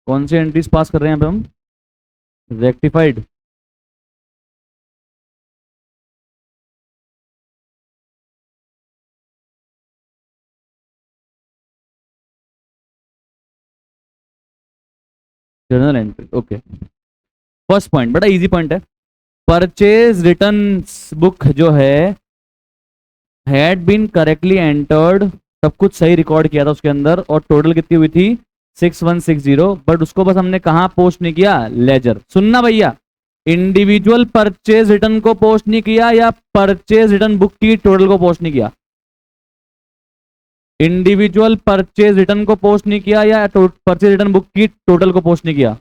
कौन सी एंट्रीज पास कर रहे हैं यहाँ पे हम, rectified. Journal entry, okay. First point बड़ा इजी पॉइंट है। परचेज रिटर्न बुक जो है हैड बीन करेक्टली एंटर्ड, सब कुछ सही रिकॉर्ड किया था उसके अंदर, और टोटल कितनी हुई थी 6160, बट उसको बस हमने कहा पोस्ट नहीं किया, लेजर। सुनना भैया, इंडिविजुअल परचेज रिटर्न को पोस्ट नहीं किया या परचेज रिटर्न बुक की टोटल को पोस्ट नहीं किया, इंडिविजुअल परचेज रिटर्न को पोस्ट नहीं किया या परचेज रिटर्न बुक की टोटल को पोस्ट नहीं किया,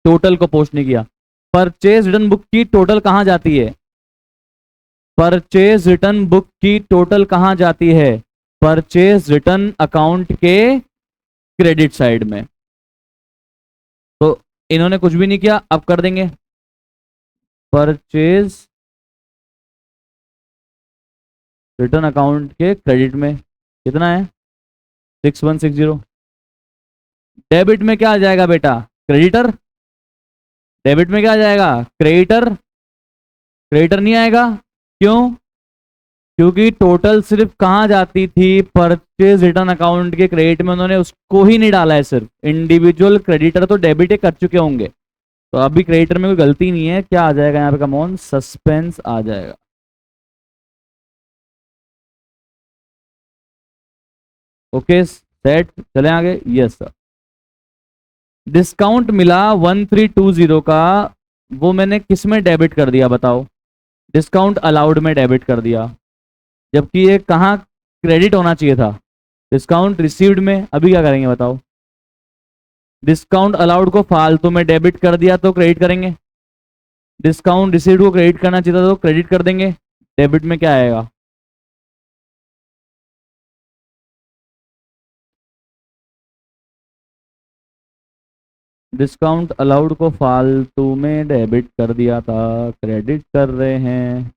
टोटल को पोस्ट नहीं किया। परचेज रिटर्न बुक की टोटल कहां जाती है, परचेज रिटर्न बुक की टोटल कहां जाती है, परचेज रिटर्न अकाउंट के क्रेडिट साइड में। तो इन्होंने कुछ भी नहीं किया, अब कर देंगे। परचेज रिटर्न अकाउंट के क्रेडिट में कितना है 6160, डेबिट में क्या आ जाएगा बेटा? क्रेडिटर। डेबिट में क्या आ जाएगा? क्रेडिटर। क्रेडिटर नहीं आएगा। क्यों? क्योंकि टोटल सिर्फ कहाँ जाती थी? परचेज रिटर्न अकाउंट के क्रेडिट में, उन्होंने उसको ही नहीं डाला है। सिर्फ इंडिविजुअल क्रेडिटर तो डेबिट ही कर चुके होंगे, तो अभी क्रेडिटर में कोई गलती नहीं है। क्या आ जाएगा यहाँ पे? कम ऑन, सस्पेंस आ जाएगा। ओके सेट, चले आगे। Yes sir. डिस्काउंट मिला 1320 का, वो मैंने किस में डेबिट कर दिया बताओ? डिस्काउंट अलाउड में डेबिट कर दिया, जबकि ये कहाँ क्रेडिट होना चाहिए था? डिस्काउंट रिसीव्ड में। अभी क्या करेंगे बताओ? डिस्काउंट अलाउड को फालतू में डेबिट कर दिया तो क्रेडिट करेंगे, डिस्काउंट रिसीव्ड को क्रेडिट करना चाहिए था तो क्रेडिट कर देंगे। डेबिट में क्या आएगा? डिस्काउंट अलाउड को फालतू में डेबिट कर दिया था, क्रेडिट कर रहे हैं।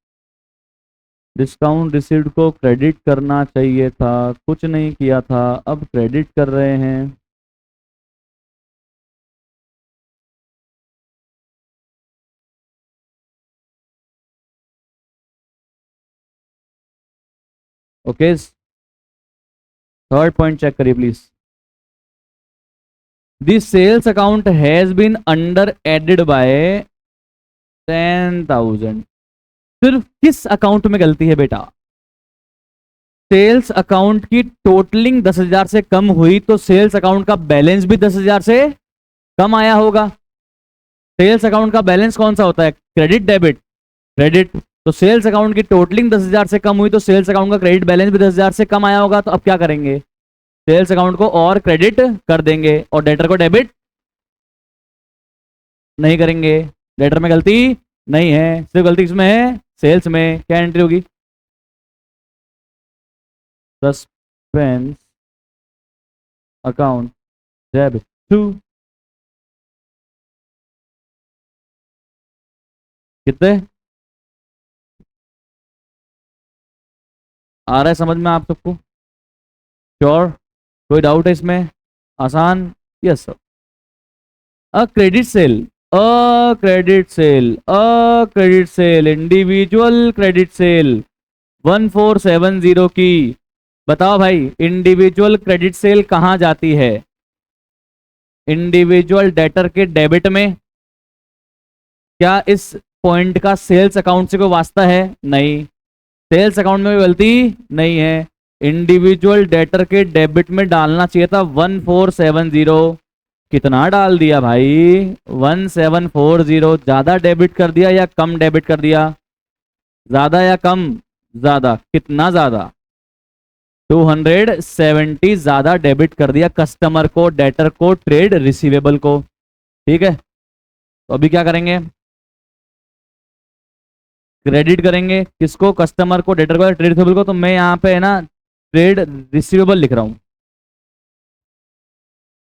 डिस्काउंट रिसीव्ड को क्रेडिट करना चाहिए था, कुछ नहीं किया था, अब क्रेडिट कर रहे हैं। ओके, थर्ड पॉइंट चेक करिए please. This sales account has been under added by 10,000। सिर्फ किस अकाउंट में गलती है बेटा? सेल्स अकाउंट की टोटलिंग 10,000 से कम हुई तो सेल्स अकाउंट का बैलेंस भी 10,000 से कम आया होगा। सेल्स अकाउंट का बैलेंस कौन सा होता है? Credit debit? क्रेडिट। तो सेल्स अकाउंट की टोटलिंग 10,000 से कम हुई तो सेल्स अकाउंट का क्रेडिट बैलेंस भी 10,000 से कम आया होगा। तो अब क्या करेंगे? सेल्स अकाउंट को और क्रेडिट कर देंगे और डेटर को डेबिट नहीं करेंगे। डेटर में गलती नहीं है, सिर्फ गलती किसमें है? सेल्स में। क्या एंट्री होगी? Suspense account debit to. कितने आ रहा है समझ में आप सबको? श्योर? कोई डाउट है इसमें? आसान। Yes sir. A credit sale, a credit sale, a credit cell, individual credit sale 1470 की। बताओ भाई, इंडिविजुअल क्रेडिट सेल कहां जाती है? इंडिविजुअल डेटर के डेबिट में। क्या इस पॉइंट का सेल्स अकाउंट से कोई वास्ता है? नहीं। सेल्स अकाउंट में कोई गलती नहीं है। इंडिविजुअल डेटर के डेबिट में डालना चाहिए था 1470। कितना डाल दिया भाई? 1740। ज्यादा डेबिट कर दिया या कम डेबिट कर दिया? ज्यादा या कम? ज्यादा। कितना ज्यादा? 270 ज्यादा डेबिट कर दिया कस्टमर को, डेटर को, ट्रेड रिसीवेबल को। ठीक है, तो अभी क्या करेंगे? क्रेडिट करेंगे किसको? कस्टमर को, डेटर को, ट्रेड रिसीवेबल को। तो मैं यहाँ पे है ना ट्रेड रिसीवेबल लिख रहा हूँ।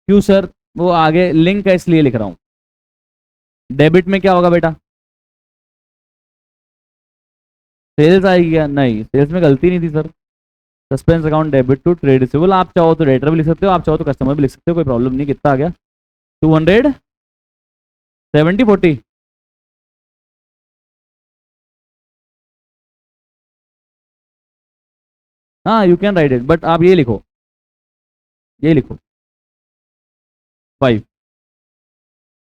क्यों सर? वो आगे लिंक है इसलिए लिख रहा हूँ। डेबिट में क्या होगा बेटा? सेल्स आएगी क्या? नहीं, सेल्स में गलती नहीं थी sir. Suspense account debit to trade receivable. आप चाहो तो डेटर भी लिख सकते हो, आप चाहो तो कस्टमर भी लिख सकते हो, कोई प्रॉब्लम नहीं। कितना आ गया? 270 40। हाँ you can write it, but आप ये लिखो, ये लिखो 5।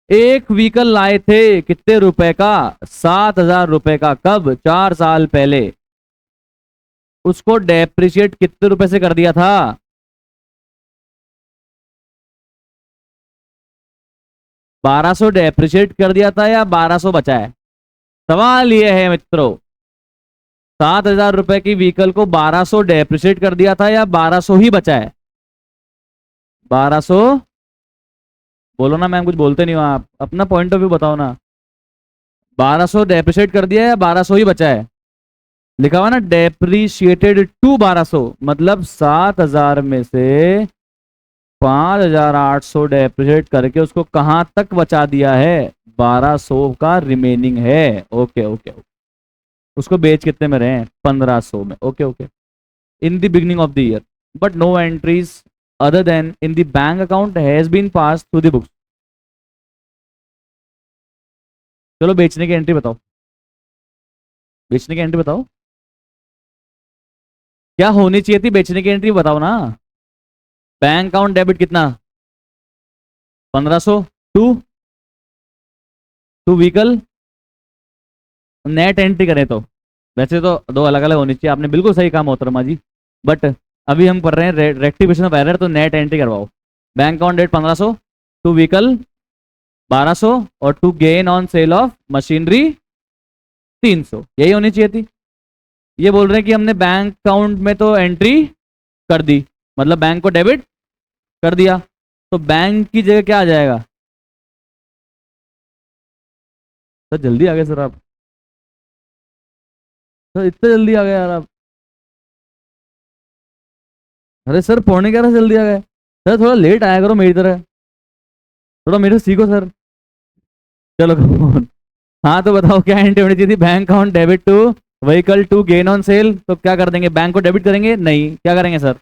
एक व्हीकल लाए थे कितने रुपए का? 7,000 रुपए का। कब? 4 साल पहले। उसको डेप्रिशिएट कितने रुपए से कर दिया था? 1200 डेप्रिशिएट कर दिया था या 1200 बचा है? सवाल ये है मित्रों, 7,000 रुपए की व्हीकल को 1200 डेप्रिशिएट कर दिया था या 1200 ही बचा है? 1200। बोलो ना मैम, कुछ बोलते नहीं हो आप, अपना पॉइंट ऑफ व्यू बताओ ना। 1200 डेप्रिशिएट कर दिया है या 1200 ही बचा है? लिखा हुआ ना डेप्रिशिएटेड टू 1200, मतलब 7,000 में से 5,800 डेप्रिशिएट करके उसको कहां तक बचा दिया है? 1200 का रिमेनिंग है। Okay okay okay. उसको बेच कितने में रहे हैं? 1500 में। Okay okay. In the beginning of the year, but no entries. other than in the bank account has been passed through the books. चलो बेचने की एंट्री बताओ, बेचने की एंट्री बताओ, क्या होनी चाहिए थी बेचने की एंट्री बताओ ना। बैंक अकाउंट डेबिट कितना, 1500 to to vehicle, net entry करें तो वैसे तो दो अलग अलग होनी चाहिए, आपने बिल्कुल सही कहा मोहतरमा जी, बट अभी हम कर रहे हैं रेक्टिफिकेशन ऑफ एरर, तो नेट एंट्री करवाओ। Bank account debt 1500, to vehicle 1200 और to gain on sale of machinery 300, यही होनी चाहिए थी। ये बोल रहे हैं कि हमने बैंक अकाउंट में तो एंट्री कर दी, मतलब बैंक को डेबिट कर दिया, तो बैंक की जगह क्या आ जाएगा। सर जल्दी आ गए सर आप, सर इतने जल्दी आ गए यार आप। अरे सर 11:45 जल्दी आ गए सर, थोड़ा लेट आया करो मेरी तरह, थोड़ा मेरे से सीखो सर। चलो कमोन, हाँ तो बताओ क्या एंट्री होनी चाहिए थी। Bank account debit to vehicle to gain on sale, तो क्या कर देंगे, बैंक को डेबिट करेंगे, नहीं क्या करेंगे सर,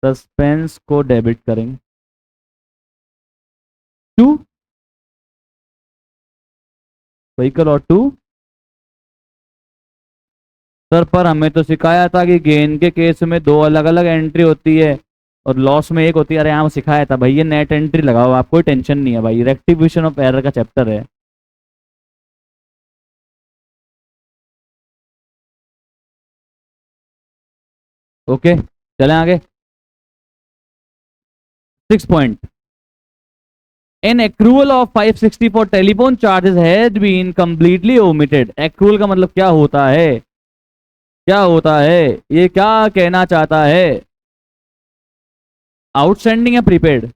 सस्पेंस को डेबिट करेंगे टू व्हीकल और टू। सर पर हमें तो सिखाया था कि गेन के केस में दो अलग अलग एंट्री होती है और लॉस में एक होती है। अरे यहाँ सिखाया था भाई, ये नेट एंट्री लगाओ, आप कोई टेंशन नहीं है भाई, रेक्टिफिकेशन ऑफ एरर का चैप्टर है। ओके चलें आगे। 6 point, an accrual of 560 for telephone charges has been completely omitted. Accrual का मतलब क्या होता है, क्या होता है, ये क्या कहना चाहता है, आउटस्टैंडिंग या प्रीपेड।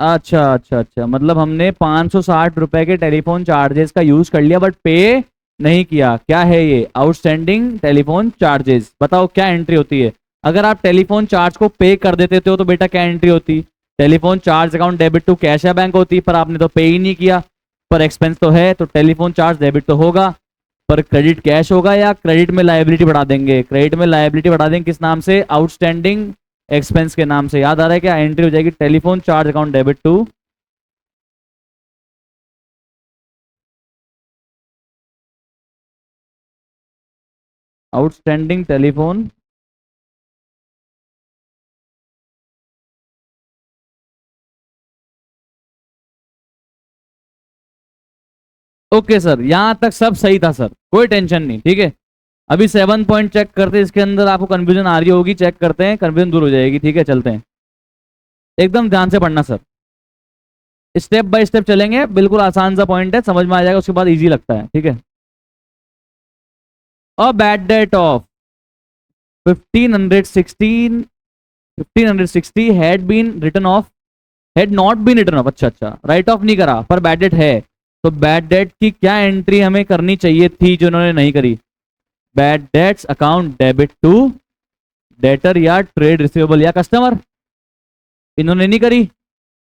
अच्छा अच्छा अच्छा, मतलब हमने 560 रुपए के टेलीफोन चार्जेस का यूज कर लिया बट पे नहीं किया, क्या है ये, आउटस्टैंडिंग टेलीफोन चार्जेस। बताओ क्या एंट्री होती है, अगर आप टेलीफोन चार्ज को पे कर देते हो तो बेटा क्या एंट्री होती, telephone charge account debit to cash या बैंक होती, पर आपने तो पे ही नहीं किया, पर एक्सपेंस तो है, तो टेलीफोन चार्ज डेबिट तो होगा, पर क्रेडिट कैश होगा या क्रेडिट में लायबिलिटी बढ़ा देंगे, क्रेडिट में लायबिलिटी बढ़ा देंगे किस नाम से, आउटस्टैंडिंग एक्सपेंस के नाम से। याद आ रहा है क्या, एंट्री हो जाएगी telephone charge account debit to outstanding telephone okay sir, यहां तक सब सही था सर, कोई टेंशन नहीं, ठीक है। अभी 7 पॉइंट चेक करते हैं, इसके अंदर आपको कंफ्यूजन आ रही होगी, चेक करते हैं, कंफ्यूजन दूर हो जाएगी, ठीक है। चलते हैं, एकदम ध्यान से पढ़ना सर, स्टेप बाय स्टेप चलेंगे, बिल्कुल आसान सा पॉइंट है, समझ में आ जाएगा, उसके बाद इजी लगता है, ठीक है। A bad debt of 1560 had been written off, had not been written off, अच्छा अच्छा, राइट ऑफ नहीं करा पर बैड डेट है, तो बैड डेट की क्या एंट्री हमें करनी चाहिए थी जो उन्होंने नहीं करी, bad debts account debit to debtor या ट्रेड रिसीवेबल या कस्टमर, इन्होंने नहीं करी,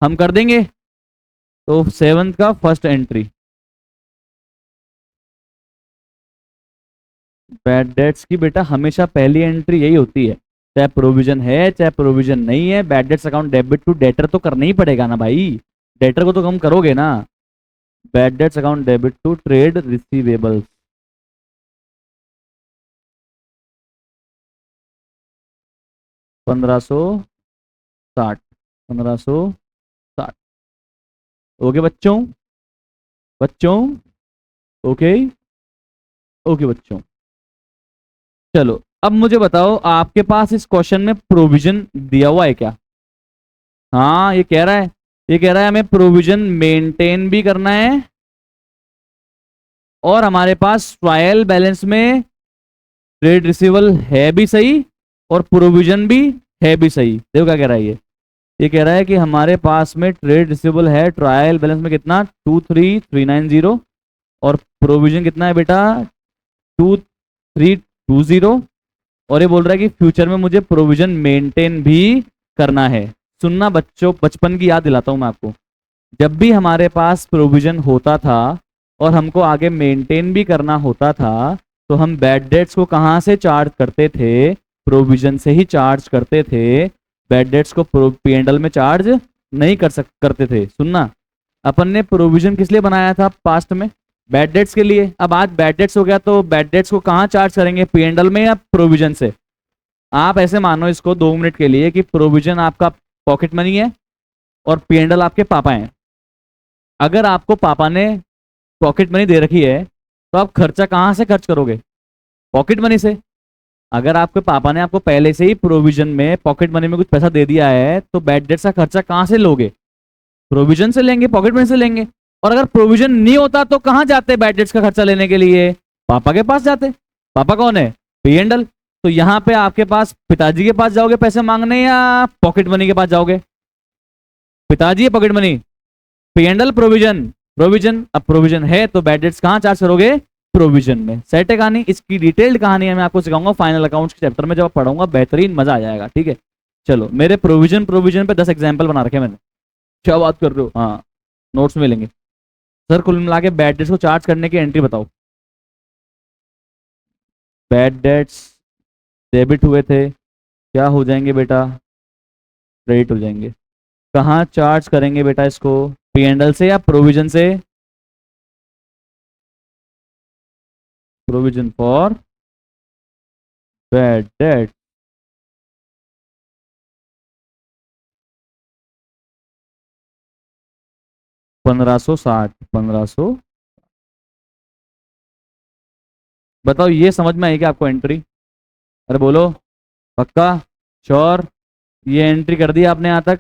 हम कर देंगे, तो 7 का फर्स्ट एंट्री, बैड डेट्स की बेटा हमेशा पहली एंट्री यही होती है, चाहे प्रोविजन है चाहे प्रोविजन नहीं है, bad debts account debit to debtor तो करना ही पड़ेगा ना भाई, डेटर को तो कम करोगे ना, bad debts account debit to trade receivables. पंद्रह सौ साठ 1560, ओके बच्चों, बच्चों, ओके, ओके बच्चों। चलो अब मुझे बताओ, आपके पास इस क्वेश्चन में प्रोविजन दिया हुआ है क्या, हाँ ये कह रहा है, ये कह रहा है हमें प्रोविजन मेंटेन भी करना है और हमारे पास ट्रायल बैलेंस में ट्रेड रिसीवेबल है भी सही और प्रोविजन भी है भी सही। देखो क्या कह रहा है ये कह रहा है कि हमारे पास में ट्रेड रिसीवेबल है ट्रायल बैलेंस में कितना 23390 और प्रोविजन कितना है बेटा 2320, और ये बोल रहा है कि फ्यूचर में मुझे प्रोविजन मेंटेन भी करना है। सुनना बच्चों, बचपन की याद दिलाता हूं मैं आपको, जब भी हमारे पास प्रोविजन होता था और हमको आगे मेंटेन भी करना होता था तो हम बैड डेट्स को कहाँ से चार्ज करते थे, प्रोविजन से ही चार्ज करते थे। बैड डेट्स को P&L में चार्ज नहीं करते थे। सुनना, अपन ने प्रोविजन किस लिए बनाया था पास्ट में? बैड डेट्स के लिए। अब आज बैड डेट्स हो गया तो बैड डेट्स को कहाँ चार्ज करेंगे, P&L में या प्रोविजन से? आप ऐसे मानो इसको 2 मिनट के लिए कि प्रोविजन आपका पॉकेट मनी है और P&L आपके पापा हैं। अगर आपको पापा ने पॉकेट मनी दे रखी है तो आप खर्चा कहाँ से खर्च करोगे? पॉकेट मनी से। अगर आपके पापा ने आपको पहले से ही प्रोविजन में पॉकेट मनी में कुछ पैसा दे दिया है तो बैड डेट्स का खर्चा कहाँ से लोगे? प्रोविजन से लेंगे, पॉकेट मनी से लेंगे। और अगर प्रोविजन नहीं होता तो कहाँ जाते बैड डेट्स का खर्चा लेने के लिए? पापा के पास जाते। पापा कौन है? P&L। तो यहाँ पे आपके पास पिताजी के पास जाओगे पैसे मांगने या पॉकेट मनी के पास जाओगे? पिताजी या pocket money? P&L, provision. Provision. अब प्रोविजन है तो बैड डेट्स कहाँ चार्ज करोगे? प्रोविजन में। सेट है कहानी। इसकी डिटेल्ड कहानी है मैं आपको सिखाऊंगा फाइनल अकाउंट्स के चैप्टर में, जब आप पढ़ाऊंगा बेहतरीन मजा आ जाएगा। ठीक है, चलो मेरे प्रोविजन पे 10 एग्जाम्पल बना रखे मैंने। क्या बात कर रहे हो? हाँ, नोट्स में मिलेंगे। सर कुल मिला के बैड डेट्स को चार्ज करने की एंट्री बताओ। बैड डेट्स डेबिट हुए थे, क्या हो जाएंगे बेटा? क्रेडिट हो जाएंगे। कहाँ चार्ज करेंगे बेटा इसको? P&L से या प्रोविजन से? Provision for bad debt. $1560। बताओ ये समझ में आई क्या आपको एंट्री? अरे बोलो, पक्का? श्योर? ये एंट्री कर दी आपने यहाँ तक।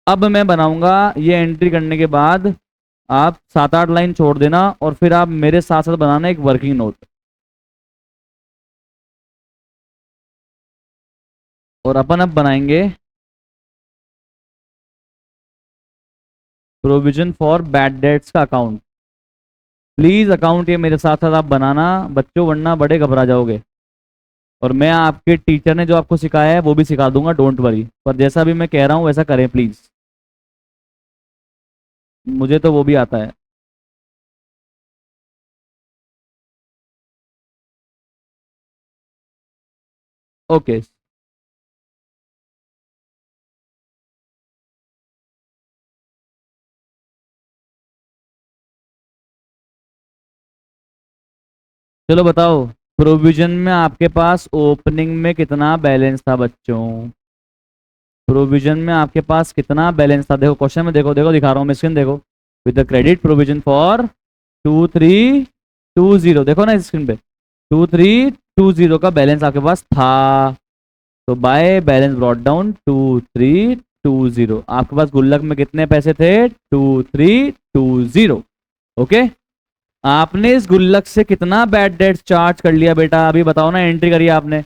अब मैं बनाऊंगा ये एंट्री करने के बाद आप 7-8 लाइन छोड़ देना और फिर आप मेरे साथ साथ बनाना एक वर्किंग नोट। और अपन अब बनाएंगे प्रोविजन फॉर बैड डेट्स का अकाउंट। प्लीज अकाउंट ये मेरे साथ साथ आप बनाना बच्चों, वरना बड़े घबरा जाओगे। और मैं आपके टीचर ने जो आपको सिखाया है वो भी सिखा दूंगा, डोंट वरी। पर जैसा भी मैं कह रहा हूँ वैसा करें प्लीज, मुझे तो वो भी आता है। ओके। चलो बताओ, प्रोविजन में आपके पास ओपनिंग में कितना बैलेंस था बच्चों? प्रोविजन में आपके पास कितना बैलेंस था? देखो क्वेश्चन में, देखो देखो दिखा रहा हूँ मैं स्क्रीन, देखो। With the credit provision for 2320, देखो ना स्क्रीन पे, 2320 का बैलेंस आपके पास था। तो बाय बैलेंस ब्रॉट डाउन 2320। आपके पास गुल्लक में कितने पैसे थे? 2320। ओके, आपने इस गुल्लक से कितना बैड डेट चार्ज कर लिया बेटा? अभी बताओ ना, एंट्री करिए आपने।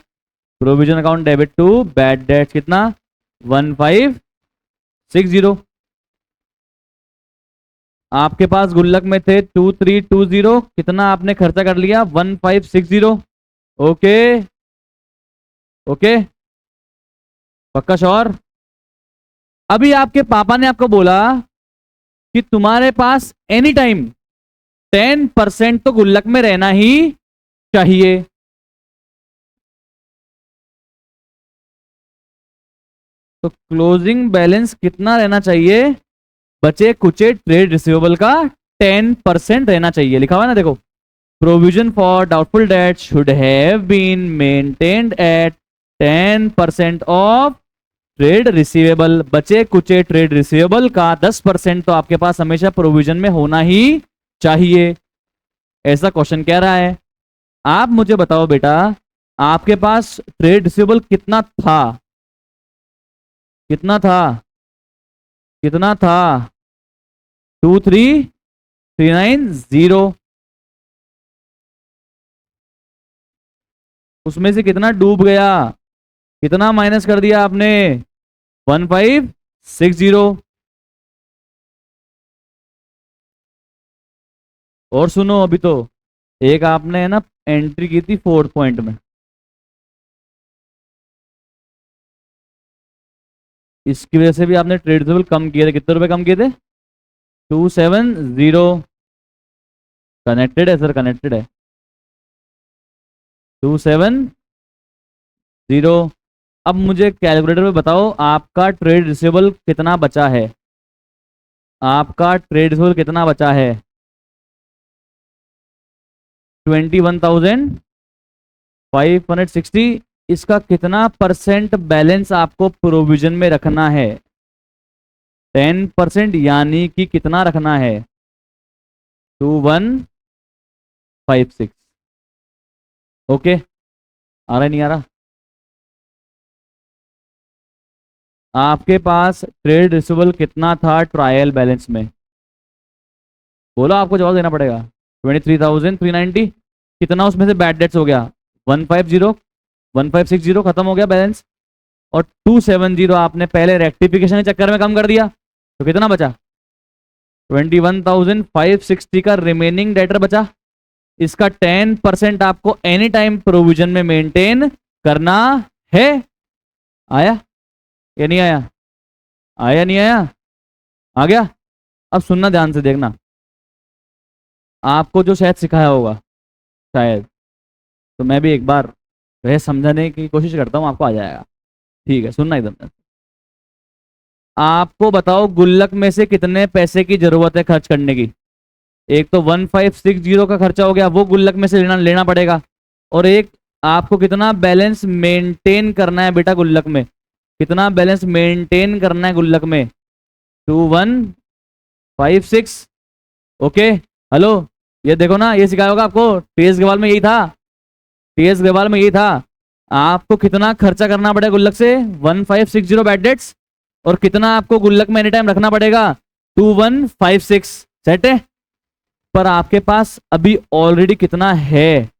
Provision account debit to bad debt कितना? 1560। आपके पास गुल्लक में थे 2320, कितना आपने खर्चा कर लिया? 1560। ओके ओके, पक्का श्योर? अभी आपके पापा ने आपको बोला कि तुम्हारे पास एनी टाइम 10% तो गुल्लक में रहना ही चाहिए। तो क्लोजिंग बैलेंस कितना रहना चाहिए? बचे कुचे ट्रेड रिसीवेबल का 10% रहना चाहिए। लिखा हुआ ना, देखो। Provision for doubtful debt should have been maintained at 10% of trade receivable. बचे कुचे ट्रेड रिसीवेबल का 10% तो आपके पास हमेशा प्रोविजन में होना ही चाहिए। ऐसा क्वेश्चन कह रहा है। आप मुझे बताओ बेटा, आपके पास ट्रेड रिसीवेबल कितना था? कितना था? कितना था? 23390। उसमें से कितना डूब गया? कितना माइनस कर दिया आपने? 1560। और सुनो, अभी तो एक आपने है ना एंट्री की थी 4th पॉइंट में, इसकी वजह से भी आपने ट्रेड रिसीवेबल कम किए थे। कितने रुपए कम किए थे? 270। कनेक्टेड है सर, कनेक्टेड है। 270। अब मुझे कैलकुलेटर में बताओ आपका ट्रेड रिसीवेबल कितना बचा है, आपका ट्रेड रिसीवेबल कितना बचा है? 21,560। इसका कितना परसेंट बैलेंस आपको प्रोविजन में रखना है? 10%, यानी कि कितना रखना है? 2156। ओके, आ रहा नहीं आ रहा? आपके पास ट्रेड रिसीवेबल कितना था ट्रायल बैलेंस में? बोलो, आपको जवाब देना पड़ेगा। 23,390। कितना उसमें से बैड डेट्स हो गया? 150, 1560 खत्म हो गया बैलेंस, और 270 आपने पहले रेक्टिफिकेशन के चक्कर में कम कर दिया, तो कितना बचा? 21,560 का रिमेनिंग डेटर बचा। इसका 10% आपको एनी टाइम प्रोविजन में मेंटेन करना है। आया या नहीं आया? आया नहीं आया? आ गया? अब सुनना ध्यान से, देखना। आपको जो शायद सिखाया होगा, शायद, तो मैं भी एक बार वह समझाने की कोशिश करता हूँ, आपको आ जाएगा। ठीक है, सुनना एकदम। आपको बताओ गुल्लक में से कितने पैसे की जरूरत है खर्च करने की? एक तो 1560 का खर्चा हो गया, वो गुल्लक में से लेना लेना पड़ेगा। और एक आपको कितना बैलेंस मेंटेन करना है बेटा गुल्लक में? कितना बैलेंस मेंटेन करना है गुल्लक में? 2156। ओके, हेलो, ये देखो ना, ये सिखाया होगा आपको, टीएस ग्रेवाल में यही था, टीएस ग्रेवाल में यही था। आपको कितना खर्चा करना पड़ेगा गुल्लक से? 1560 बैड डेट्स, और कितना आपको गुल्लक में एनी टाइम रखना पड़ेगा? 2156। सेट है? पर आपके पास अभी ऑलरेडी कितना है?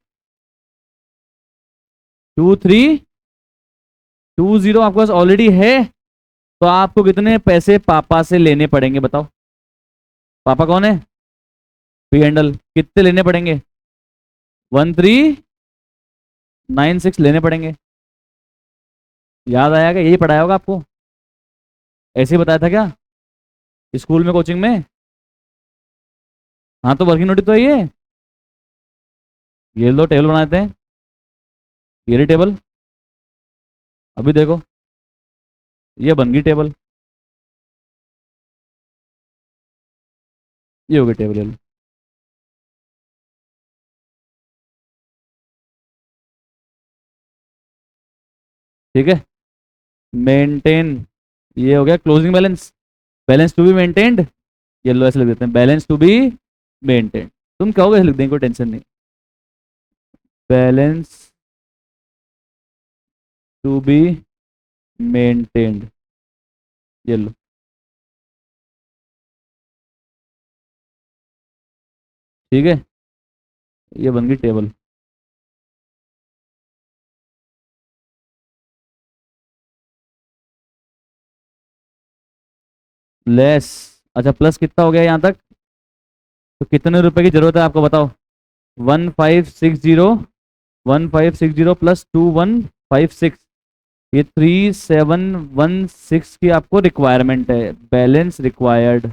2320 आपके पास ऑलरेडी है। तो आपको कितने पैसे पापा से लेने पड़ेंगे बताओ? पापा कौन है? P handle. कितने लेने पड़ेंगे? 1396 लेने पड़ेंगे। याद आया क्या? यही पढ़ाया होगा आपको, ऐसे ही बताया था क्या स्कूल में, कोचिंग में? हाँ, तो वर्किंग नोटिस तो है ये लो, टेबल बनाते हैं, ये रही टेबल। अभी देखो, ये बन गई टेबल, ये हो गई टेबल, ये लो। ठीक है, मेंटेन, ये हो गया closing balance, balance to be maintained. ये लो, ऐसे लिख देते हैं, बैलेंस टू बी मेंटेन्ड। तुम कहोगे लिख देंगे, कोई टेंशन नहीं। बैलेंस टू बी मेंटेन्ड, ये लो। ठीक है, ये बन गई टेबल। लेस, अच्छा, प्लस कितना हो गया यहाँ तक? तो कितने रुपए की जरूरत है आपको बताओ? 1560, 1560 प्लस 2156, ये 3716 की आपको रिक्वायरमेंट है, बैलेंस रिक्वायर्ड।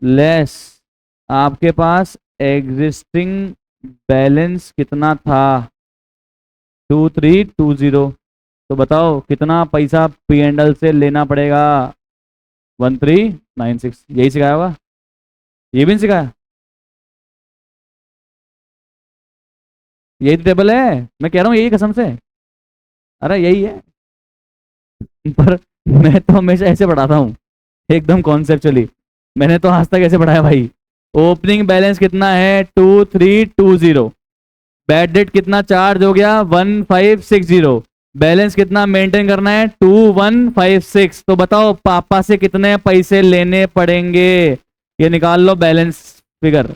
लेस आपके पास एग्जिस्टिंग बैलेंस कितना था? 2320। तो बताओ कितना पैसा पी एंडल से लेना पड़ेगा? 1396। यही सिखाया होगा, ये भी नहीं सिखाया? यही तो टेबल है, मैं कह रहा हूँ यही, कसम से। अरे यही है। पर मैं तो हमेशा ऐसे पढ़ाता हूँ, एकदम कॉन्सेप्चुअली। मैंने तो आज तक ऐसे पढ़ाया भाई। ओपनिंग बैलेंस कितना है? 2320। बैड डेट कितना चार्ज हो गया? 1560। बैलेंस कितना मेंटेन करना है? 2156। तो बताओ पापा से कितने पैसे लेने पड़ेंगे? ये निकाल लो बैलेंस फिगर,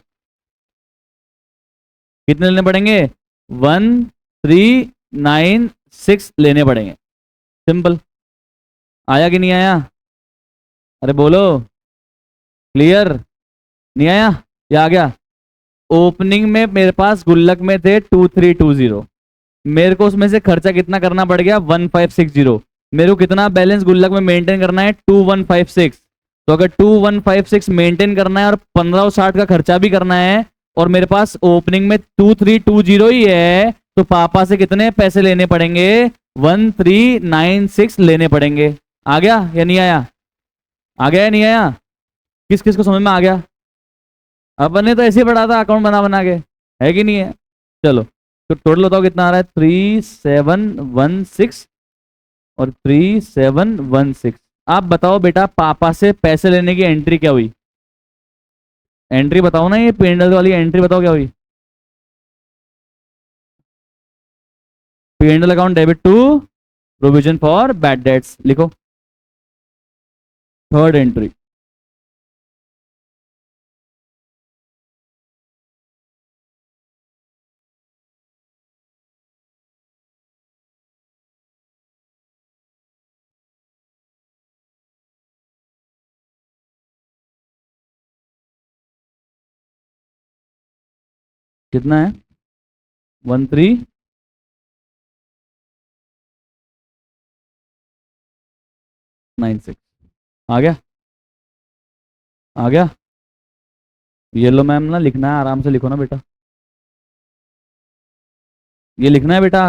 कितने लेने पड़ेंगे? 1396 लेने पड़ेंगे। सिंपल। आया कि नहीं आया? अरे बोलो, क्लियर? नहीं आया या आ गया? ओपनिंग में मेरे पास गुल्लक में थे 2320, मेरे को उसमें से खर्चा कितना करना पड़ गया? 1560। मेरे को कितना बैलेंस गुल्लक में मेंटेन करना है? 2156। तो अगर 2156 मेंटेन करना है और 1560 का खर्चा भी करना है, और मेरे पास ओपनिंग में 2320 ही है, तो पापा से कितने पैसे लेने पड़ेंगे? 1396 लेने पड़ेंगे। आ गया या नहीं आया? आ गया या नहीं आया? किस किस को समझ में आ गया? अपन ने तो ऐसे ही पढ़ा था अकाउंट बना बना के, है कि नहीं है? चलो तो टोटल बताओ कितना आ रहा है? 3716 और 3716। आप बताओ बेटा, पापा से पैसे लेने की एंट्री क्या हुई? एंट्री बताओ ना, ये पेंडल वाली एंट्री बताओ क्या हुई? P and L account debit to provision for bad debts, लिखो थर्ड एंट्री। कितना है? 1396। आ गया? आ गया? ये लो मैम, ना लिखना है, आराम से लिखो ना बेटा, ये लिखना है बेटा,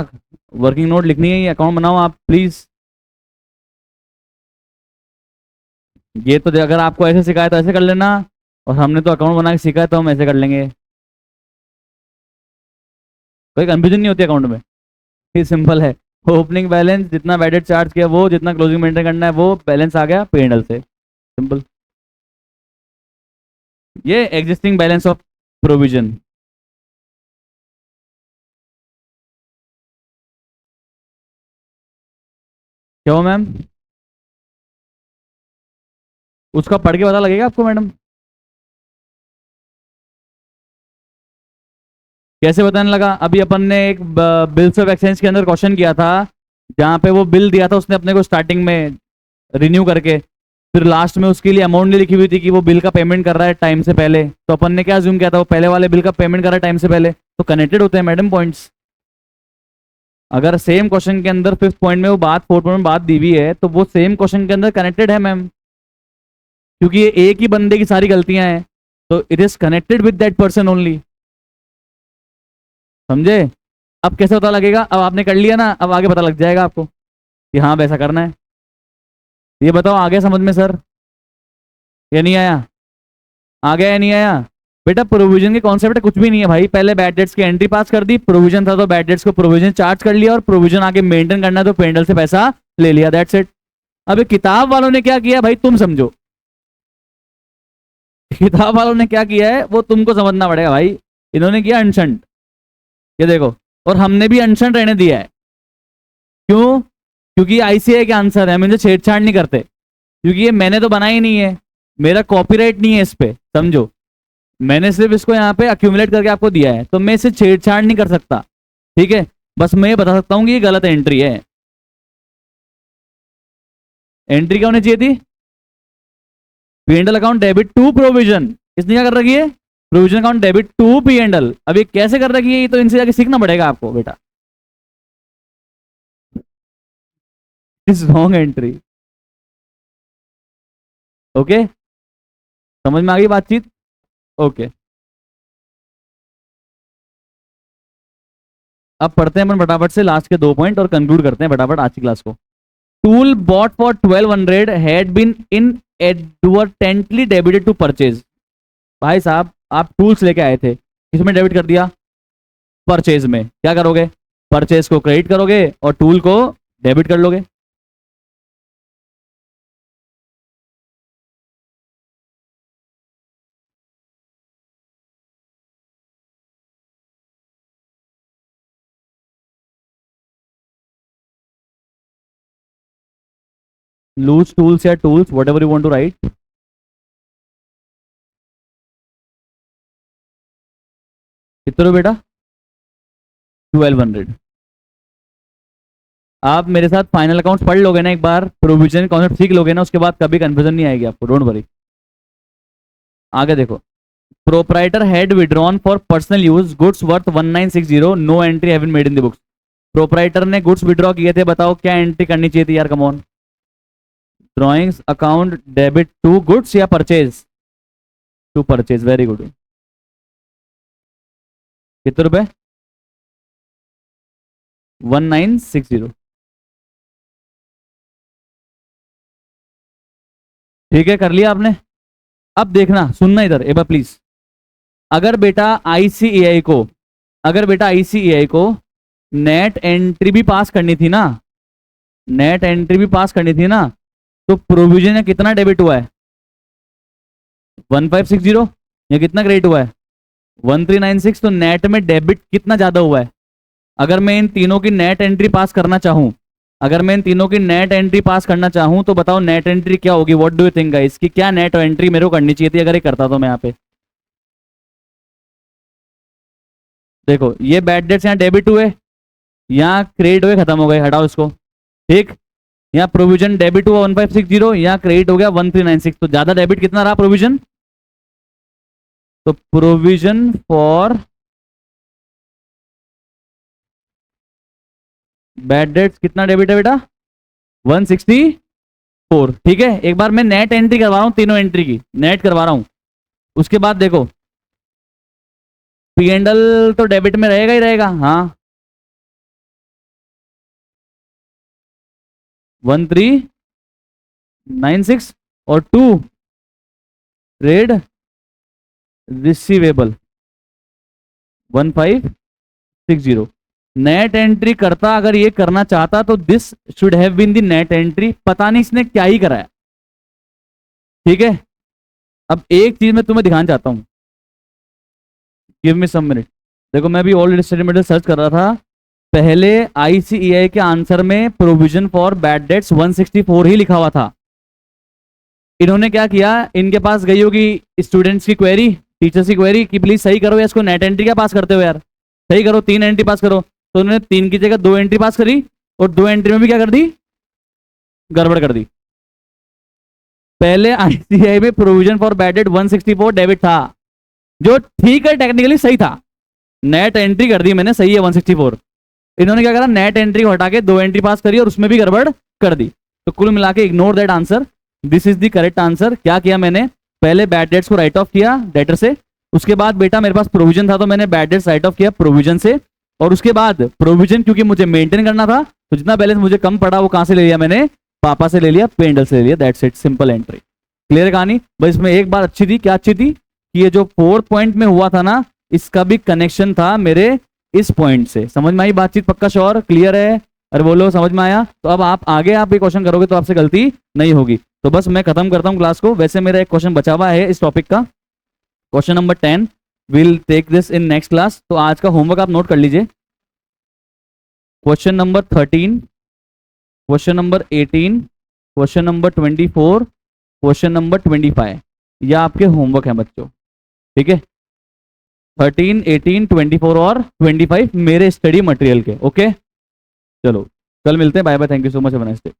वर्किंग नोट लिखनी है, ये अकाउंट बनाओ आप प्लीज। ये तो अगर आपको ऐसे सिखाया तो ऐसे कर लेना, और हमने तो अकाउंट बना के सिखाया तो हम ऐसे कर लेंगे। कोई कंफ्यूजन नहीं होती अकाउंट में, ये सिंपल है। ओपनिंग बैलेंस जितना बैडेड चार्ज किया वो, जितना क्लोजिंग मेंटेन करना है वो, बैलेंस आ गया पेंडल से, सिंपल। ये एग्जिस्टिंग बैलेंस ऑफ प्रोविजन। क्या हो मैम? उसका पढ़ के पता लगेगा आपको मैडम। कैसे बताने लगा? अभी अपन ने एक बिल्स ऑफ एक्सचेंज के अंदर क्वेश्चन किया था, जहां पे वो बिल दिया था उसने अपने को स्टार्टिंग में रिन्यू करके, फिर लास्ट में उसके लिए अमाउंट नहीं लिखी हुई थी कि वो बिल का पेमेंट कर रहा है टाइम से पहले, तो अपन ने क्या अज्यूम किया था? वो पहले वाले बिल का पेमेंट कर रहा है टाइम से पहले, तो कनेक्टेड होते हैं मैडम पॉइंट्स। अगर सेम क्वेश्चन के अंदर फिफ्थ पॉइंट में वो बात, फोर्थ पॉइंट में बात दी हुई है, तो वो सेम क्वेश्चन के अंदर कनेक्टेड है मैम, क्योंकि ये एक ही बंदे की सारी गलतियां हैं, तो it is connected with that person only. समझे? अब कैसे पता लगेगा? अब आपने कर लिया ना, अब आगे पता लग जाएगा आपको कि हाँ वैसा करना है। ये बताओ, आ गया समझ में सर या नहीं आया? आ गया या नहीं आया? बेटा प्रोविजन के कॉन्सेप्ट कुछ भी नहीं है भाई, पहले बैड डेट्स की एंट्री पास कर दी, प्रोविजन था तो बैड डेट्स को प्रोविजन चार्ज कर लिया, और प्रोविजन आगे मेंटेन करना है तो पेंडल से पैसा ले लिया, दैट्स इट। अब ये किताब वालों ने क्या किया भाई, तुम समझो। किताब वालों ने क्या किया है वो तुमको समझना पड़ेगा भाई। इन्होंने किया अनशंट, ये देखो, और हमने भी अनशन रहने दिया है। क्यों? क्योंकि आईसीआई के आंसर है, हम इनसे छेड़छाड़ नहीं करते, क्योंकि ये मैंने तो बनाया ही नहीं है, मेरा कॉपीराइट नहीं है इस पे, समझो। मैंने सिर्फ इसको यहाँ पे अक्यूमुलेट करके आपको दिया है, तो मैं इसे छेड़छाड़ नहीं कर सकता, ठीक है? बस मैं ये बता सकता हूँ कि ये गलत एंट्री है। एंट्री क्या होनी चाहिए थी? P and L account debit to provision. इसने क्या कर रखी है? Provision account debit to P and L. अब ये कैसे कर रखी है, ये तो इनसे जाके सीखना पड़ेगा आपको बेटा। Is wrong entry. ओके, समझ में आ गई बातचीत? ओके, अब पढ़ते हैं अपन फटाफट से लास्ट के 2 पॉइंट और कंक्लूड करते हैं फटाफट आज की क्लास को। Tool bought for 1200 had been inadvertently debited to purchase. भाई साहब, आप टूल्स लेके आए थे, किसमें डेबिट कर दिया? परचेज में। क्या करोगे? परचेज को क्रेडिट करोगे और टूल को डेबिट कर लोगे। Loose tools or tools, whatever you want to write. कितने बेटा? 1200। आप मेरे साथ फाइनल अकाउंट्स पढ़ लोगे ना एक बार, प्रोविजन कॉन्सेप्ट सीख लोगे ना, उसके बाद कभी कंफ्यूजन नहीं आएगी आपको, डोंट वरी। आगे देखो, proprietor had withdrawn for personal use goods worth 1960, no entry have been made in the books. Proprietor ने गुड्स विड्रॉ किए थे, बताओ क्या एंट्री करनी चाहिए थी यार, come on. Drawings account debit to goods या purchase? To purchase, very good. कितने रुपए? 1960। ठीक है, कर लिया आपने। अब देखना, सुनना इधर एक बार प्लीज। अगर बेटा आईसीएआई को अगर बेटा आईसीएआई को नेट एंट्री भी पास करनी थी ना, नेट एंट्री भी पास करनी थी ना, तो प्रोविजन में कितना डेबिट हुआ है? 1560। या कितना क्रेडिट हुआ है? 1396। तो नेट में डेबिट कितना ज्यादा हुआ है? अगर मैं इन तीनों की नेट एंट्री पास करना चाहूं अगर मैं इन तीनों की नेट एंट्री पास करना चाहूं तो बताओ नेट एंट्री क्या होगी? What do you think guys, इसकी क्या नेट एंट्री मेरे को करनी चाहिए थी अगर ये करता तो मैं यहाँ पे? देखो, ये बैड डेट्स यहाँ डेबिट हुए, यहाँ क्रेडिट हुए, खत्म हो गए, हटाओ इसको। ठीक, यहाँ प्रोविजन डेबिट हुआ 1560, यहाँ क्रेडिट हो गया 1396। तो ज्यादा डेबिट कितना रहा? प्रोविजन। तो प्रोविजन फॉर बैड डेट्स कितना डेबिट है बेटा? 164। ठीक है, एक बार मैं नेट एंट्री करवा रहा हूं, तीनों एंट्री की नेट करवा रहा हूं। उसके बाद देखो, पी एंड एल तो डेबिट में रहेगा ही रहेगा। हाँ, 1396 और 2 ट्रेड रिसीवेबल 1560। नेट एंट्री करता, अगर ये करना चाहता तो this should have been the net entry. पता नहीं इसने क्या ही कराया। ठीक है, अब एक चीज मैं तुम्हें दिखाना चाहता हूं, गिव मी सम मिनट। देखो, मैं भी ऑलरेडी स्टडी मटेरियल सर्च कर रहा था। पहले आईसीएआई के आंसर में प्रोविजन फॉर बैड डेट्स 164 ही लिखा हुआ था। इन्होंने क्या किया, इनके पास गई होगी स्टूडेंट्स की क्वेरी, टीचर्स की क्वेरी कि प्लीज सही करो या इसको नेट एंट्री क्या पास करते हो यार, सही करो, 3 एंट्री पास करो। तो उन्होंने 3 की जगह 2 एंट्री पास करी, और 2 एंट्री में भी क्या कर दी? गड़बड़ कर दी। पहले आईसीआई में provision for bad debt 164 debit था, जो ठीक है, टेक्निकली सही था। नेट एंट्री कर दी मैंने, सही है 164। इन्होंने क्या करा, नेट एंट्री को हटा के 2 एंट्री पास करी और उसमें भी गड़बड़ कर दी। तो कुल मिला के ignore that answer, this is the correct answer. क्या किया मैंने? पहले बैड डेट्स को राइट ऑफ किया डेटर से, उसके बाद बेटा मेरे पास प्रोविजन था तो मैंने बैड डेट्स राइट ऑफ किया प्रोविजन से, और उसके बाद प्रोविजन क्योंकि मुझे मेंटेन करना था तो जितना बैलेंस मुझे कम पड़ा वो कहां से ले लिया मैंने? पापा से ले लिया, पेंडल से ले लिया। That's it, simple entry. Clear कहानी? बस इसमें एक बात अच्छी थी, क्या अच्छी थी? कि ये जो 4th पॉइंट में हुआ था ना, इसका भी कनेक्शन था मेरे इस पॉइंट से। समझ में आई बातचीत? पक्का श्योर? क्लियर है? अरे बोलो, समझ में आया? तो अब आप आगे आप ये क्वेश्चन करोगे तो आपसे गलती नहीं होगी। तो बस मैं खत्म करता हूं क्लास को। वैसे मेरा एक क्वेश्चन बचा हुआ है इस टॉपिक का, question number 10। Will take this in next class. तो आज का होमवर्क आप नोट कर लीजिए। Question number 13, question number 18, question number 24, question number 25, यह आपके होमवर्क है बच्चों। ठीक है, 13, 18, 24 और 25 मेरे स्टडी मटेरियल के। ओके, चलो कल मिलते हैं। Bye bye, thank you so much, have a nice day.